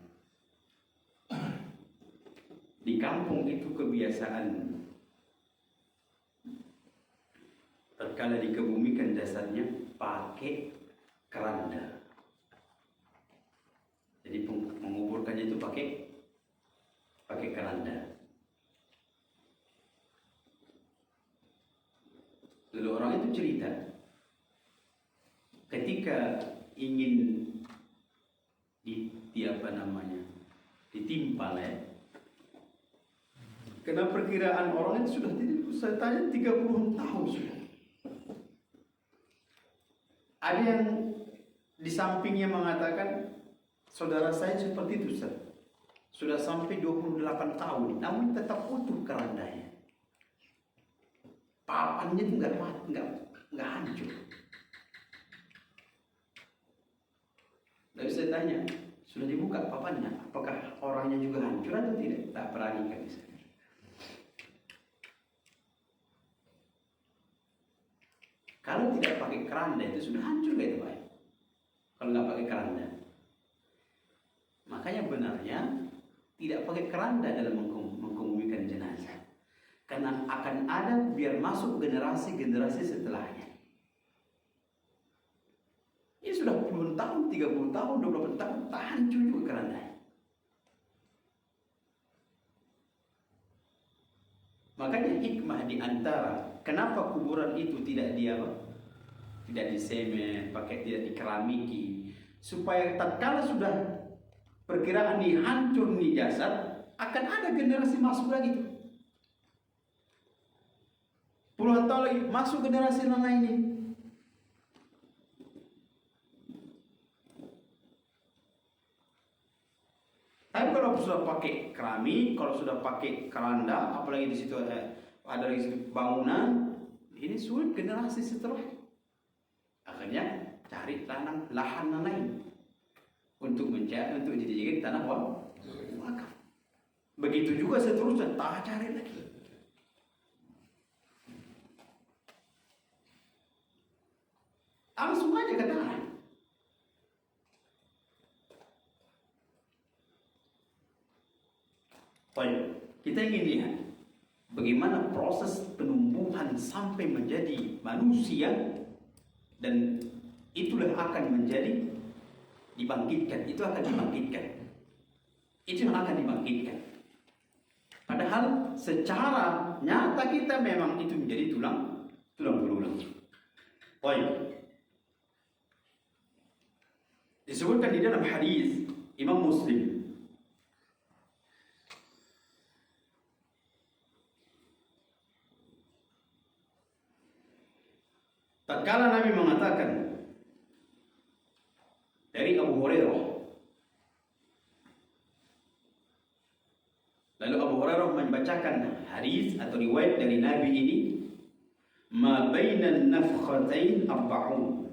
Di kampung itu kebiasaan tatkala dikebumikan jasadnya pakai keranda. Jadi menguburkannya itu pakai keranda. Lalu orang itu cerita ketika ingin ditimpal ya. Karena perkiraan orang itu sudah saya tanya 30 tahun sudah. Ada yang di sampingnya mengatakan, saudara saya seperti itu Ustaz. Sudah sampai 28 tahun, namun tetap utuh kerandanya. Papannya itu enggak hancur. Lalu saya tanya, sudah dibuka papannya, apakah orangnya juga hancur atau tidak? Tak berani kami saya. Kalau tidak pakai keranda itu sudah hancur gitu Pak. Kalau nggak pakai keranda. Makanya benarnya tidak pakai keranda dalam mengkebumikan jenazah. Karena akan ada biar masuk generasi-generasi setelahnya. Ini sudah puluhan tahun, 30 tahun, 20 tahun, tak hancur juga kerandanya. Makanya hikmah di antara kenapa kuburan itu tidak disemen, tidak dikeramiki, supaya tatkala sudah perkiraan nih hancur nih jasad, akan ada generasi masuk lagi tuh. Puluhan tahun lagi masuk generasi yang lain ini. Tapi kalau sudah pakai keramik, kalau sudah pakai keranda, apalagi di situ ada lagi bangunan, ini sulit generasi setelah. Akhirnya cari lahan lain untuk dijadikan tanah wakaf. Begitu juga seterusnya, tak cari lagi. Langsung aja ke tanah. Baik, kita ingin lihat bagaimana proses penumbuhan sampai menjadi manusia, dan itulah akan menjadi dibangkitkan. Itu akan dibangkitkan. Itu yang akan dibangkitkan. Padahal secara nyata kita memang itu menjadi tulang belulang. Baik. Disebutkan di dalam hadis Imam Muslim, tatkala Nabi mengatakan dari Abu Hurairah, lalu Abu Hurairah membacakan hadis atau riwayat dari Nabi ini, ma bainan nafkhatain arba'un,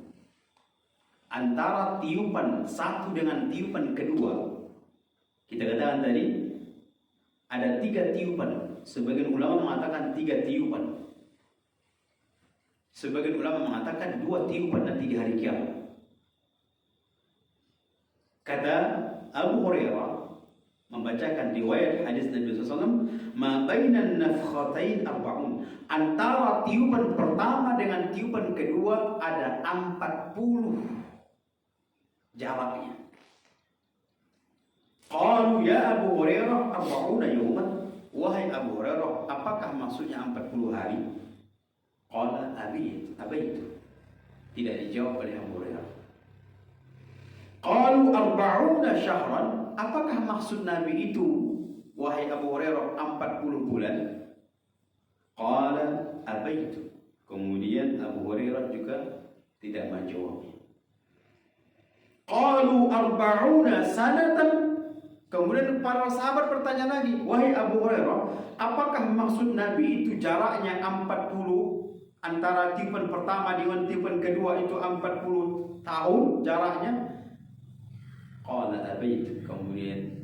antara tiupan satu dengan tiupan kedua. Kita katakan tadi ada 3 tiupan. Sebagian ulama mengatakan 3 tiupan. Sebagian ulama mengatakan 2 tiupan nanti di hari kiamat. Kata Abu Hurairah membacakan riwayat hadis Nabi SAW, ma bainan nafkhatain arba'un, antara tiupan pertama dengan tiupan kedua ada 40 jaraknya. Qalu ya Abu Hurairah 40 yawman. Wahai Abu Hurairah, apakah maksudnya 40 hari? Qala abaitu. Tidak dijawab oleh Abu Hurairah. Qalu 40 syahran. Apakah maksud Nabi itu, wahai Abu Hurairah, 40 bulan? Qala abaitu. Kemudian Abu Hurairah juga tidak menjawabnya. Qalu 40 sanatan. Kemudian para sahabat bertanya lagi, wahai Abu Hurairah, apakah maksud Nabi itu jaraknya 40 antara tiupan pertama dengan tiupan kedua itu 40 tahun jaraknya? Qala abaitu. Kemudian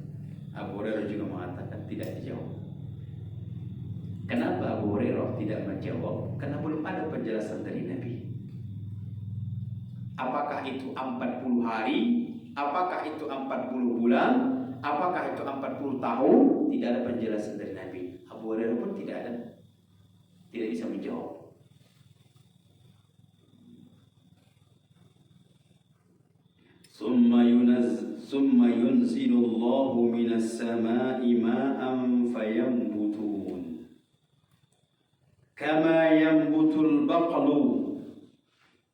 Abu Hurairah juga mengatakan tidak dijawab. Kenapa Abu Hurairah tidak menjawab? Karena belum ada penjelasan dari Nabi. Apakah itu 40 hari? Apakah itu 40 bulan? Apakah itu 40 tahun? Tidak ada penjelasan dari Nabi. Abu Hurairah pun tidak bisa menjawab. Summa yunzilullahu minas sama'i ma'an fayambutun kama yambutul baqlu.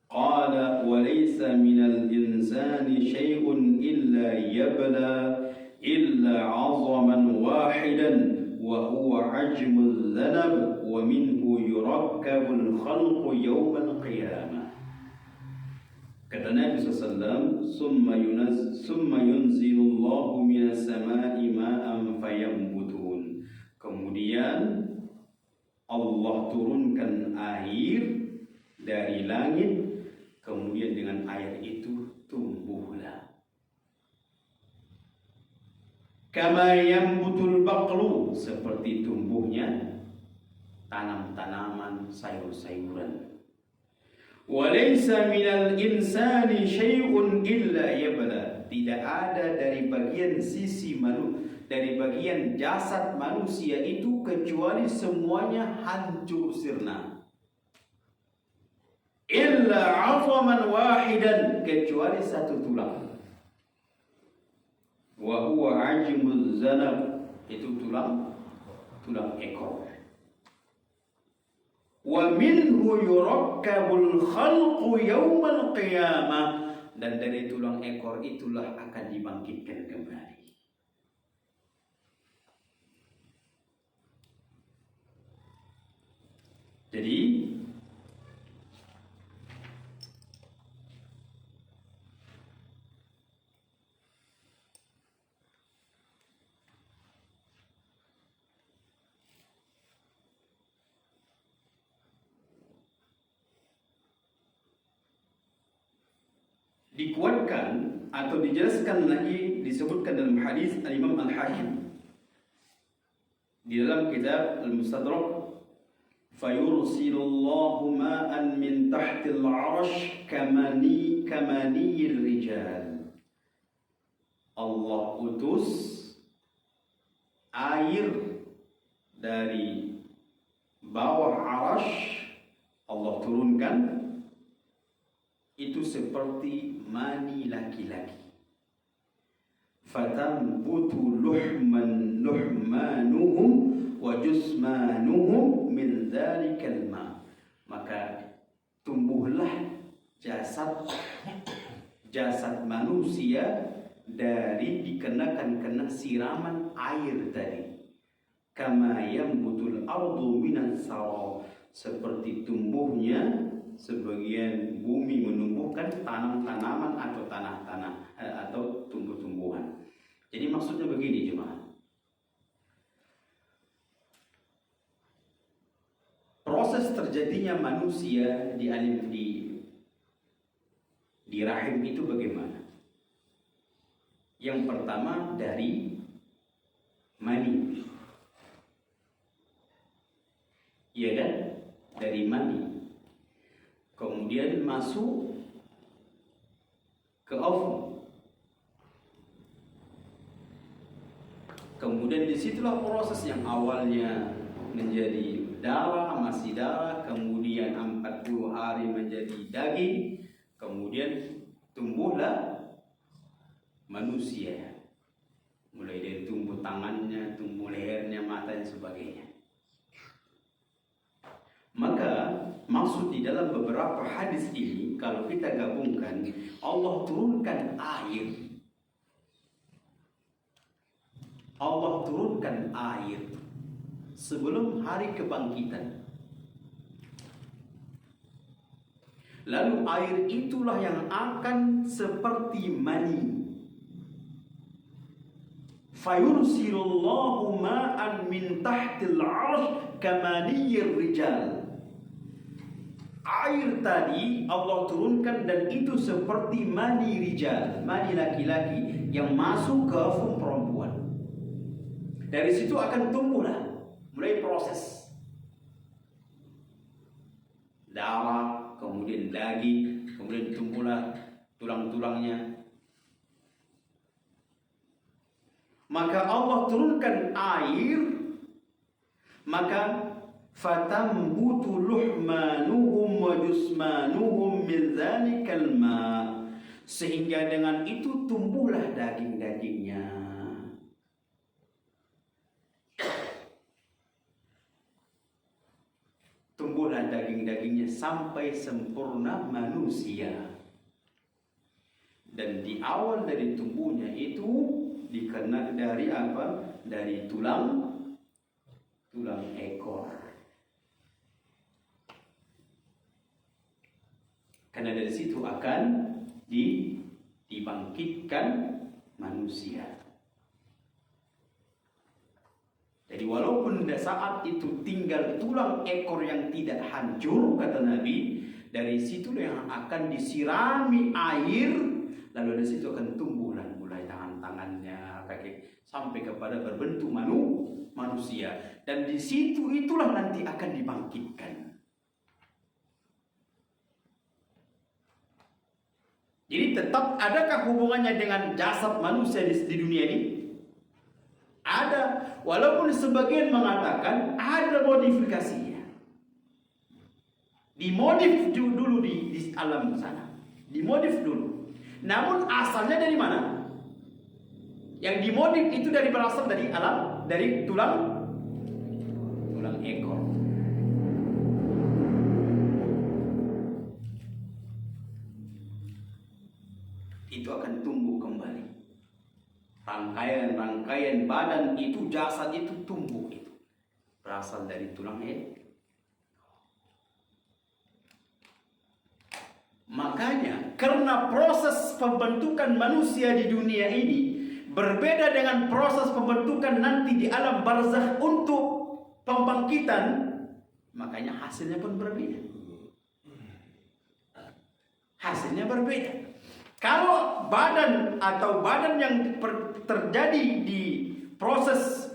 Qala wa laysa minal insani syai'un illa yabla illa 'azaman wahidan wa huwa 'ajmul dhanab wa minhu yurakkabul khalqu yawmal qiyamah. Kata Nabi SAW, summa yunzilullahu minas sama'i ma'an fayambutun. Kemudian Allah turunkan air dari langit, kemudian dengan air itu tumbuhlah. Kama yambutul baqlu, seperti tumbuhnya tanam-tanaman, sayur-sayuran. Walaysa minal insani syai'un illa yabla. Tidak ada dari bagian dari bagian jasad manusia itu kecuali semuanya hancur sirna. Illa 'azaman wahidan, kecuali satu tulang. Wa huwa 'ajmuz zanab, itu tulang ekor. Wa minhu yurakkabul khalqu yawmal qiyamah, dan dari tulang ekor itulah akan dibangkitkan kembali. Jadi dikuatkan atau dijelaskan lagi, disebutkan dalam hadis Imam Al-Hakim di dalam kitab Al-Mustadrak, fayursilullahu ma'an min tahtil 'arsh kamaniyir rijal. Allah utus air dari bawah 'arsh, Allah turunkan itu seperti mani laki-laki. Fatambutu luhmanuhum wa jusmanuhum min dzalikal ma. Maka tumbuhlah jasad manusia dari dikenakan kena siraman air tadi. Kama yambutul ardu minas sara, seperti tumbuhnya sebagian bumi menumbuhkan tanaman atau tanah-tanah atau tumbuh-tumbuhan. Jadi maksudnya begini jemaah. Proses terjadinya manusia di rahim itu bagaimana? Yang pertama dari mani. Iya kan? Dari mani. Kemudian masuk ke ovum. Kemudian disitulah proses yang awalnya menjadi darah, masih darah, kemudian 40 hari menjadi daging, kemudian tumbuhlah manusia, mulai dari tumbuh tangannya, tumbuh lehernya, mata dan sebagainya. Maka maksud di dalam beberapa hadis ini, kalau kita gabungkan, Allah turunkan air. Allah turunkan air sebelum hari kebangkitan. Lalu air itulah yang akan seperti mani. Fayursilullahu ma'an min tahtil 'arsy kamaniyir rijal. Air tadi Allah turunkan dan itu seperti mani rijal, mani laki-laki yang masuk ke rahim perempuan. Dari situ akan tumbuhlah, mulai proses darah, kemudian daging, kemudian tumbuhlah tulang-tulangnya. Maka Allah turunkan air, maka fatambutu luhmanuhum wa jusmanuhum min dzalikal ma, sehingga dengan itu tumbuhlah daging-dagingnya. Tumbuhlah daging-dagingnya sampai sempurna manusia. Dan di awal dari tumbuhnya itu dikenal dari apa? Dari tulang ekor. Karena dari situ akan dibangkitkan manusia. Jadi walaupun saat itu tinggal tulang ekor yang tidak hancur, kata Nabi, dari situ yang akan disirami air, lalu dari situ akan tumbuh mulai tangan-tangannya, kaki, sampai kepada berbentuk manusia. Dan di situ itulah nanti akan dibangkitkan. Jadi tetap adakah hubungannya dengan jasad manusia di dunia ini? Ada, walaupun sebagian mengatakan ada modifikasinya. Dimodif dulu di alam sana. Dimodif dulu. Namun asalnya dari mana? Yang dimodif itu berasal dari alam, dari tulang ekor. Itu akan tumbuh kembali. Rangkaian badan itu, jasad itu tumbuh itu. Berasal dari tulang ekor. Makanya karena proses pembentukan manusia di dunia ini berbeda dengan proses pembentukan nanti di alam barzakh untuk pembangkitan, makanya hasilnya pun berbeda. Hasilnya berbeda. Kalau badan yang terjadi di proses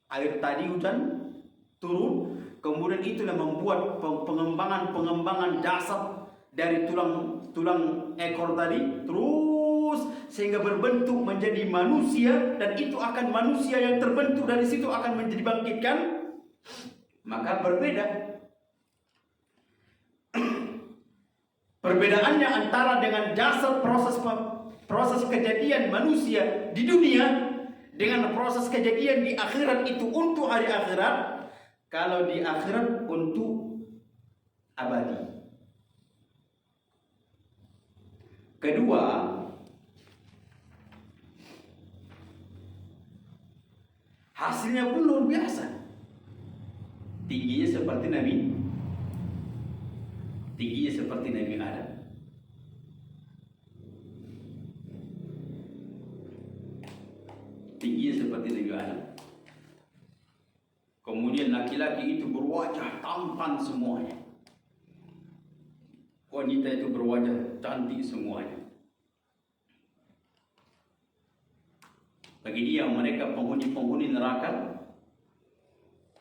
air tadi hujan turun, kemudian itulah membuat pengembangan jasad dari tulang ekor tadi terus sehingga berbentuk menjadi manusia, dan itu akan manusia yang terbentuk dari situ akan menjadi bangkitkan, maka berbeda. Perbedaannya antara dengan jasad proses kejadian manusia di dunia dengan proses kejadian di akhirat itu untuk hari akhirat. Kalau di akhirat untuk abadi. Kedua, hasilnya pun luar biasa. Tingginya seperti Nabi Adam. Tingginya seperti Nabi Adam. Kemudian laki-laki itu berwajah tampan semuanya. Wanita itu berwajah cantik semuanya. Bagi dia, mereka penghuni neraka,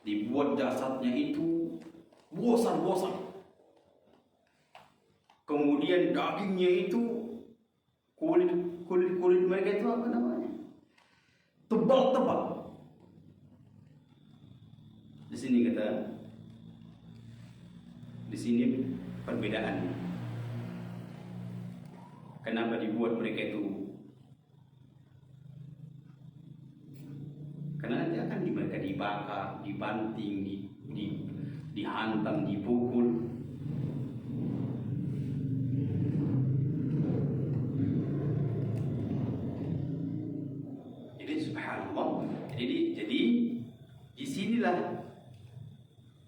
dibuat jasadnya itu bosan-bosan. Kemudian dagingnya itu kulit mereka itu apa namanya? Tebal-tebal. Di sini perbedaannya. Kenapa dibuat mereka itu Karena nanti akan mereka dibakar, dibanting, dihantam, dipukul. Jadi subhanallah. Jadi disinilah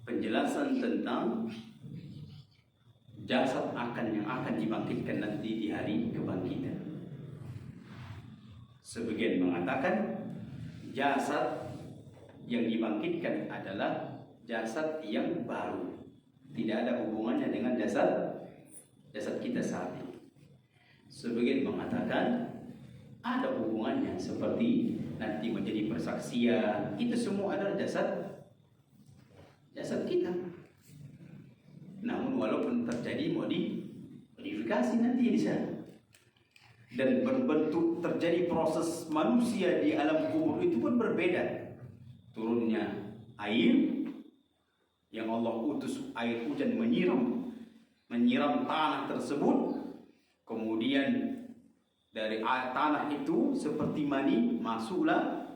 penjelasan tentang jasad yang akan dibangkitkan nanti di hari kebangkitan. Sebagian mengatakan jasad yang dibangkitkan adalah jasad yang baru, tidak ada hubungannya dengan jasad kita saat ini. Sebagian mengatakan ada hubungannya, seperti nanti menjadi persaksian. Itu semua adalah jasad kita. Namun walaupun terjadi modifikasi nanti di sana, dan berbentuk terjadi proses manusia di alam kubur itu pun berbeda. Turunnya air yang Allah utus air hujan menyiram tanah tersebut, kemudian dari tanah itu seperti mani masuklah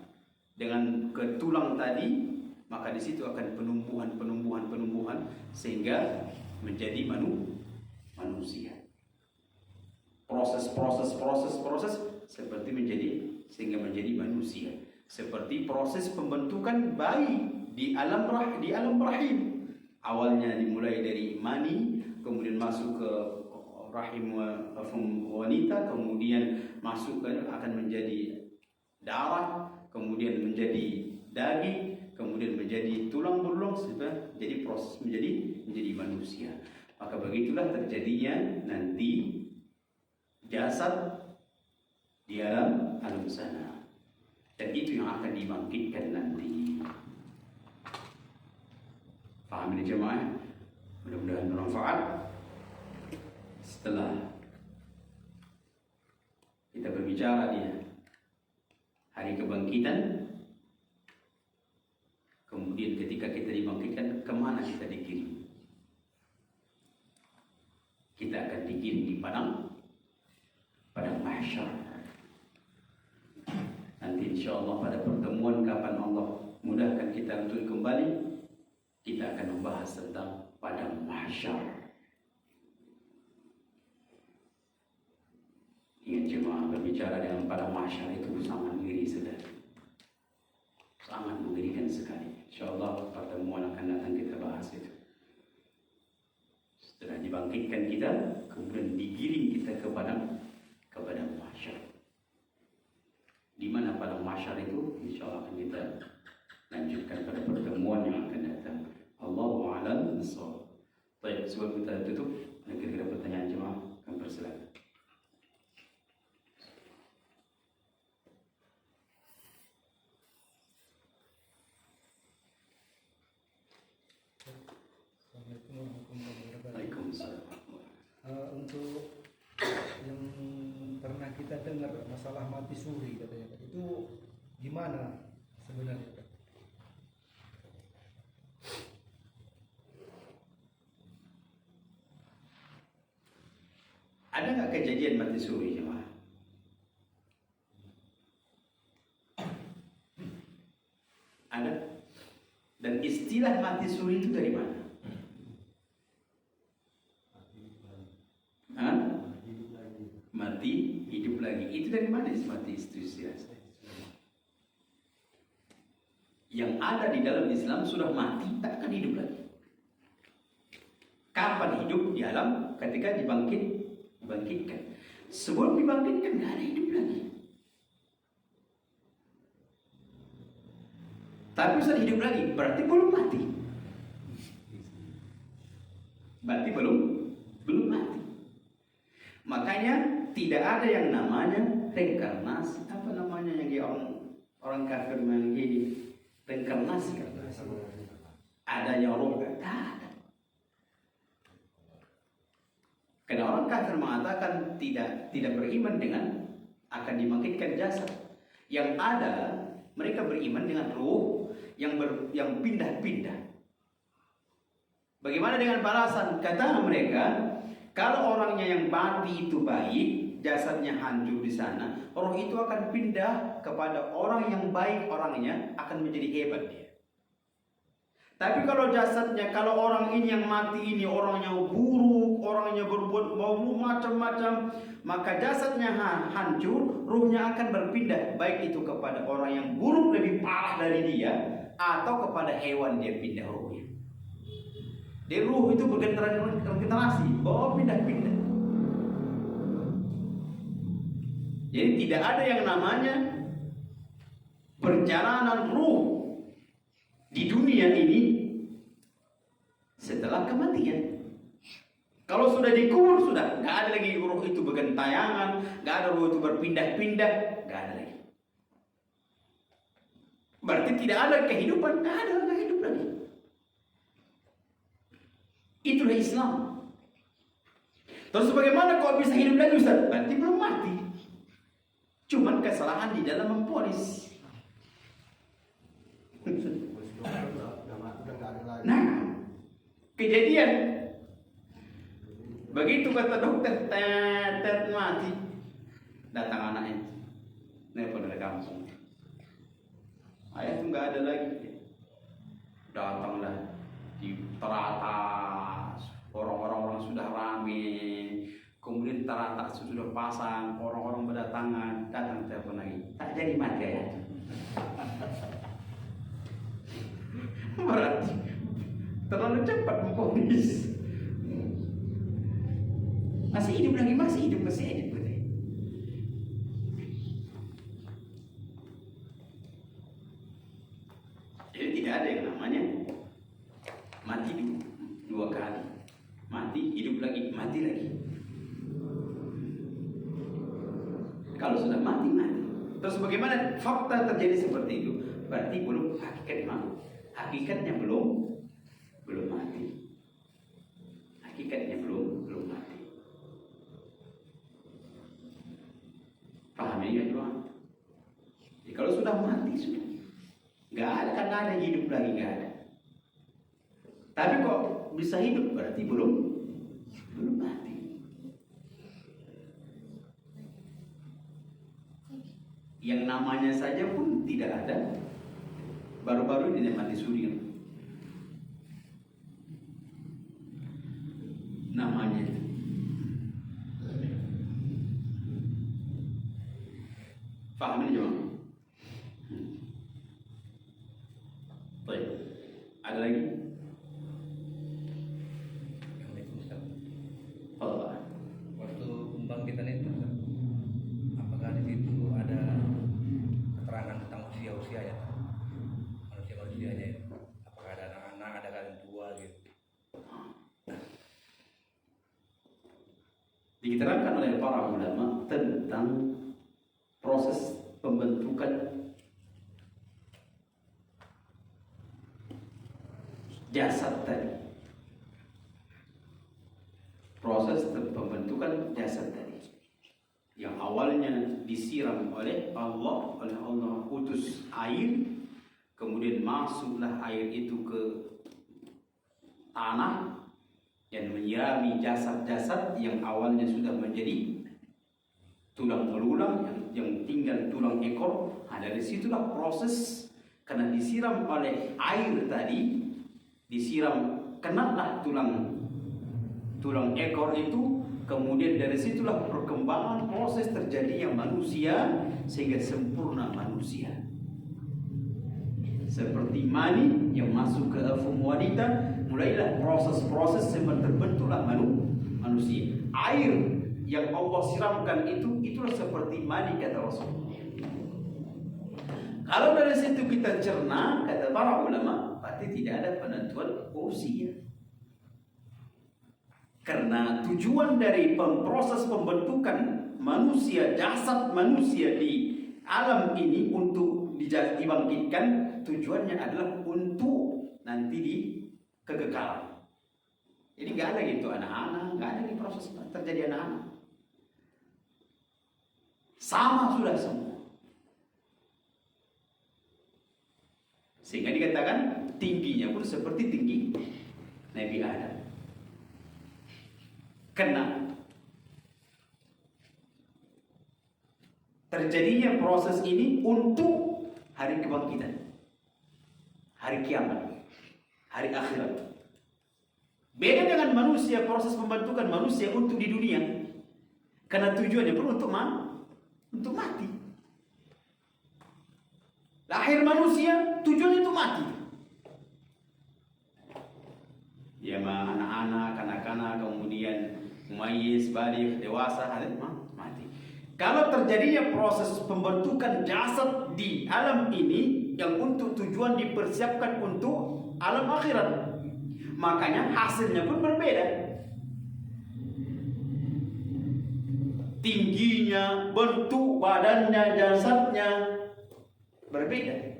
dengan ke tulang tadi, maka di situ akan penumbuhan sehingga menjadi manusia. Proses seperti sehingga menjadi manusia. Seperti proses pembentukan bayi di alam rahim. Awalnya dimulai dari mani, kemudian masuk ke rahim wanita, kemudian masuk akan menjadi darah, kemudian menjadi daging, kemudian menjadi tulang belulang, jadi proses menjadi manusia. Maka begitulah terjadinya nanti jasad di alam sana, dan itu yang akan dibangkitkan nanti. Paham ini jemaah? Mudah-mudahan bermanfaat. Setelah kita berbicara di hari kebangkitan, kemudian ketika kita dibangkitkan, kemana kita dikirim? Kita akan dikirim di padang mahsyar. Nanti insyaallah pada pertemuan kapan Allah mudahkan kita untuk kembali, kita akan membahas tentang padang mahsyar. Ingat jemaah, berbicara dengan padang mahsyar itu sangat ngeri, sangat mengerikan sekali. Insyaallah pertemuan akan datang kita bahas itu. Setelah dibangkitkan kita, kemudian digiring kita ke padang mahsyar. Di mana padang mahsyar itu? Insyaallah akan kita lanjutkan pada pertemuan yang akan datang. Allahu a'lam bishawab. Baik, sebelum kita tutup, ada kira-kira pertanyaan jemaah, kami persilakan. Untuk yang pernah kita dengar masalah mati suri katanya, itu gimana sebenarnya? Ada nggak kejadian mati suri jemaah? Ada. Dan istilah mati suri itu dari mana? Mati hidup lagi. Itu dari mana mati istilah? Yang ada di dalam Islam sudah mati, tak akan hidup lagi. Kapan hidup di alam? Ketika dibangkitkan. Sebelum dibangkitkan nggak ada hidup lagi. Tapi sudah hidup lagi, berarti belum mati. Berarti belum mati. Makanya tidak ada yang namanya reinkarnasi. Apa namanya yang orang kafir menggini reinkarnasi? Adanya roh? Tak ada. Karena orang kafir mengatakan tidak beriman dengan akan dibangkitkan jasad. Yang ada, mereka beriman dengan roh yang pindah-pindah. Bagaimana dengan balasan? Kata mereka, kalau orangnya yang mati itu baik, jasadnya hancur di sana, roh itu akan pindah kepada orang yang baik orangnya, akan menjadi hebat dia. Tapi kalau jasadnya, kalau orang ini yang mati ini orangnya buruk, orangnya berbuat mau macam-macam, maka jasadnya hancur, ruhnya akan berpindah baik itu kepada orang yang buruk lebih parah dari dia, atau kepada hewan dia pindah ruhnya. Di ruh itu bergenerasi, bawa pindah-pindah. Jadi tidak ada yang namanya perjalanan ruh di dunia ini setelah kematian. Kalau sudah dikubur sudah, nggak ada lagi ruh itu bergentayangan, nggak ada ruh itu berpindah-pindah, nggak ada lagi. Berarti tidak ada kehidupan, nggak ada, nggak hidup lagi. Itulah Islam. Terus bagaimana kok bisa hidup lagi Ustaz? Berarti belum mati. Cuman kesalahan di dalam memponis. Nah, kejadian begitu kata dokter, tet mati, datang anaknya, nelfon dari kampung, ayah tuh nggak ada lagi, datanglah di teratas, orang-orang sudah rame, kemudian teratas sudah pasang, orang-orang berdatangan, datang telepon lagi, tak jadi mati ya. Berarti terlalu cepat memponis. Masih hidup lagi, masih hidup. Jadi tidak ada yang namanya mati dua kali. Mati, hidup lagi, mati lagi. Kalau sudah mati. Terus bagaimana fakta terjadi seperti itu? Berarti belum hakikatnya belum mati. Hakikatnya belum mati. Paham ini kan? Jadi kalau sudah mati sudah nggak ada hidup lagi, nggak ada. Tapi kok bisa hidup berarti belum mati. Yang namanya saja pun tidak ada. Baru-baru ini mati suri. Namanya itu. Paham ini jemaah? Baik. Ada lagi? Allah. Waktu pembangkitan itu, apakah di situ ada keterangan tentang usia-usianya? Manusia-manusianya itu. Apakah ada anak-anak, ada kalian tua gitu? Diterangkan oleh para ulama tentang proses pembentukan jasad tadi. Proses pembentukan jasad tadi yang awalnya disiram oleh Allah utus air, kemudian masuklah air itu ke tanah dan menyirami jasad-jasad yang awalnya sudah menjadi tulang belulang, yang tinggal tulang ekor. Nah, dari situlah proses, karena disiram oleh air tadi, kenalah tulang ekor itu, kemudian dari situlah perkembangan proses terjadinya manusia sehingga sempurna manusia. Seperti mani yang masuk ke ovum wanita, mulailah proses-proses sampai terbentuklah manusia. Air yang Allah siramkan itulah seperti mani, kata Rasulullah. Kalau dari situ kita cerna, kata para ulama, berarti tidak ada penentuan usia. Karena tujuan dari proses pembentukan manusia, jasad manusia di alam ini untuk dibangkitkan, tujuannya adalah untuk nanti di kekekalan. Jadi nggak ada gitu anak-anak, nggak ada di proses terjadi anak-anak. Sama sudah semua. Sehingga dikatakan tingginya pun seperti tinggi Nabi Adam. Karena terjadinya proses ini untuk hari kebangkitan, hari kiamat, hari akhirat. Beda dengan manusia, proses pembentukan manusia untuk di dunia, karena tujuannya pun untuk mati. Lahir manusia tujuannya untuk mati. Ya, anak-anak, kanak-kanak, kemudian mumayyiz, baligh, dewasa, mati. Kalau terjadinya proses pembentukan jasad di alam ini yang untuk tujuan dipersiapkan untuk alam akhirat, makanya hasilnya pun berbeda. Tingginya, bentuk badannya, jasadnya berbeda.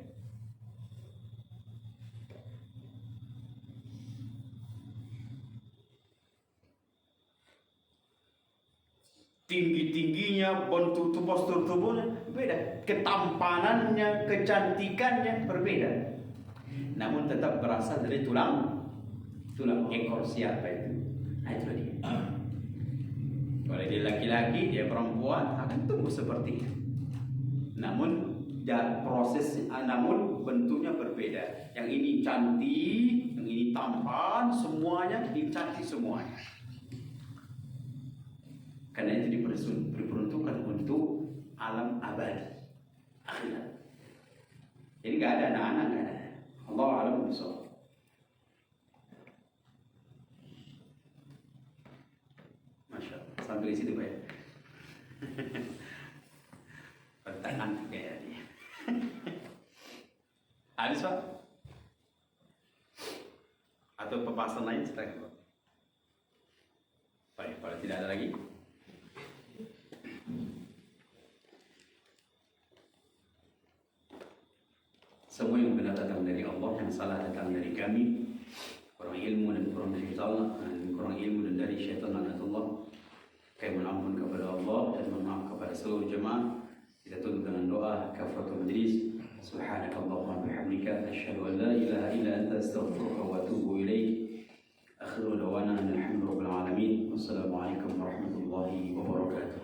Tinggi-tingginya, bentuk postur tubuhnya beda, ketampanannya, kecantikannya berbeda. Namun tetap berasal dari tulang ekor siapa itu. Nah, itu dia. Kalau dia laki-laki, dia perempuan, akan tumbuh seperti itu. Namun namun bentuknya berbeda. Yang ini cantik, yang ini tampan, semuanya dicantik semuanya. Karena itu diperuntukkan untuk alam abadi, akhirat. Jadi gak ada anak-anak, gak ada. Allah alam bisawab. Masya Allah, sampai di situ Pak ya. Pertanyaan kayak dia. Habis Pak? Atau pembahasan lain setelah itu? Baik, kalau tidak ada lagi. Semua yang benar datang dari Allah, yang salah datang dari kami. Kurang ilmu dan kurang syaitan, kurang ilmu dan dari syaitan Allah. Kami mohon ampun kepada Allah dan mohon maaf kepada seluruh jemaah. Kita tutup dengan doa kafaratul majlis. Subhanakallahumma bihamdika asyhadu an la ilaha illa anta astaghfiruka wa atubu ilaik. Akhiru da'wana alhamdulillahi rabbil alamin. Wassalamualaikum warahmatullahi wabarakatuh.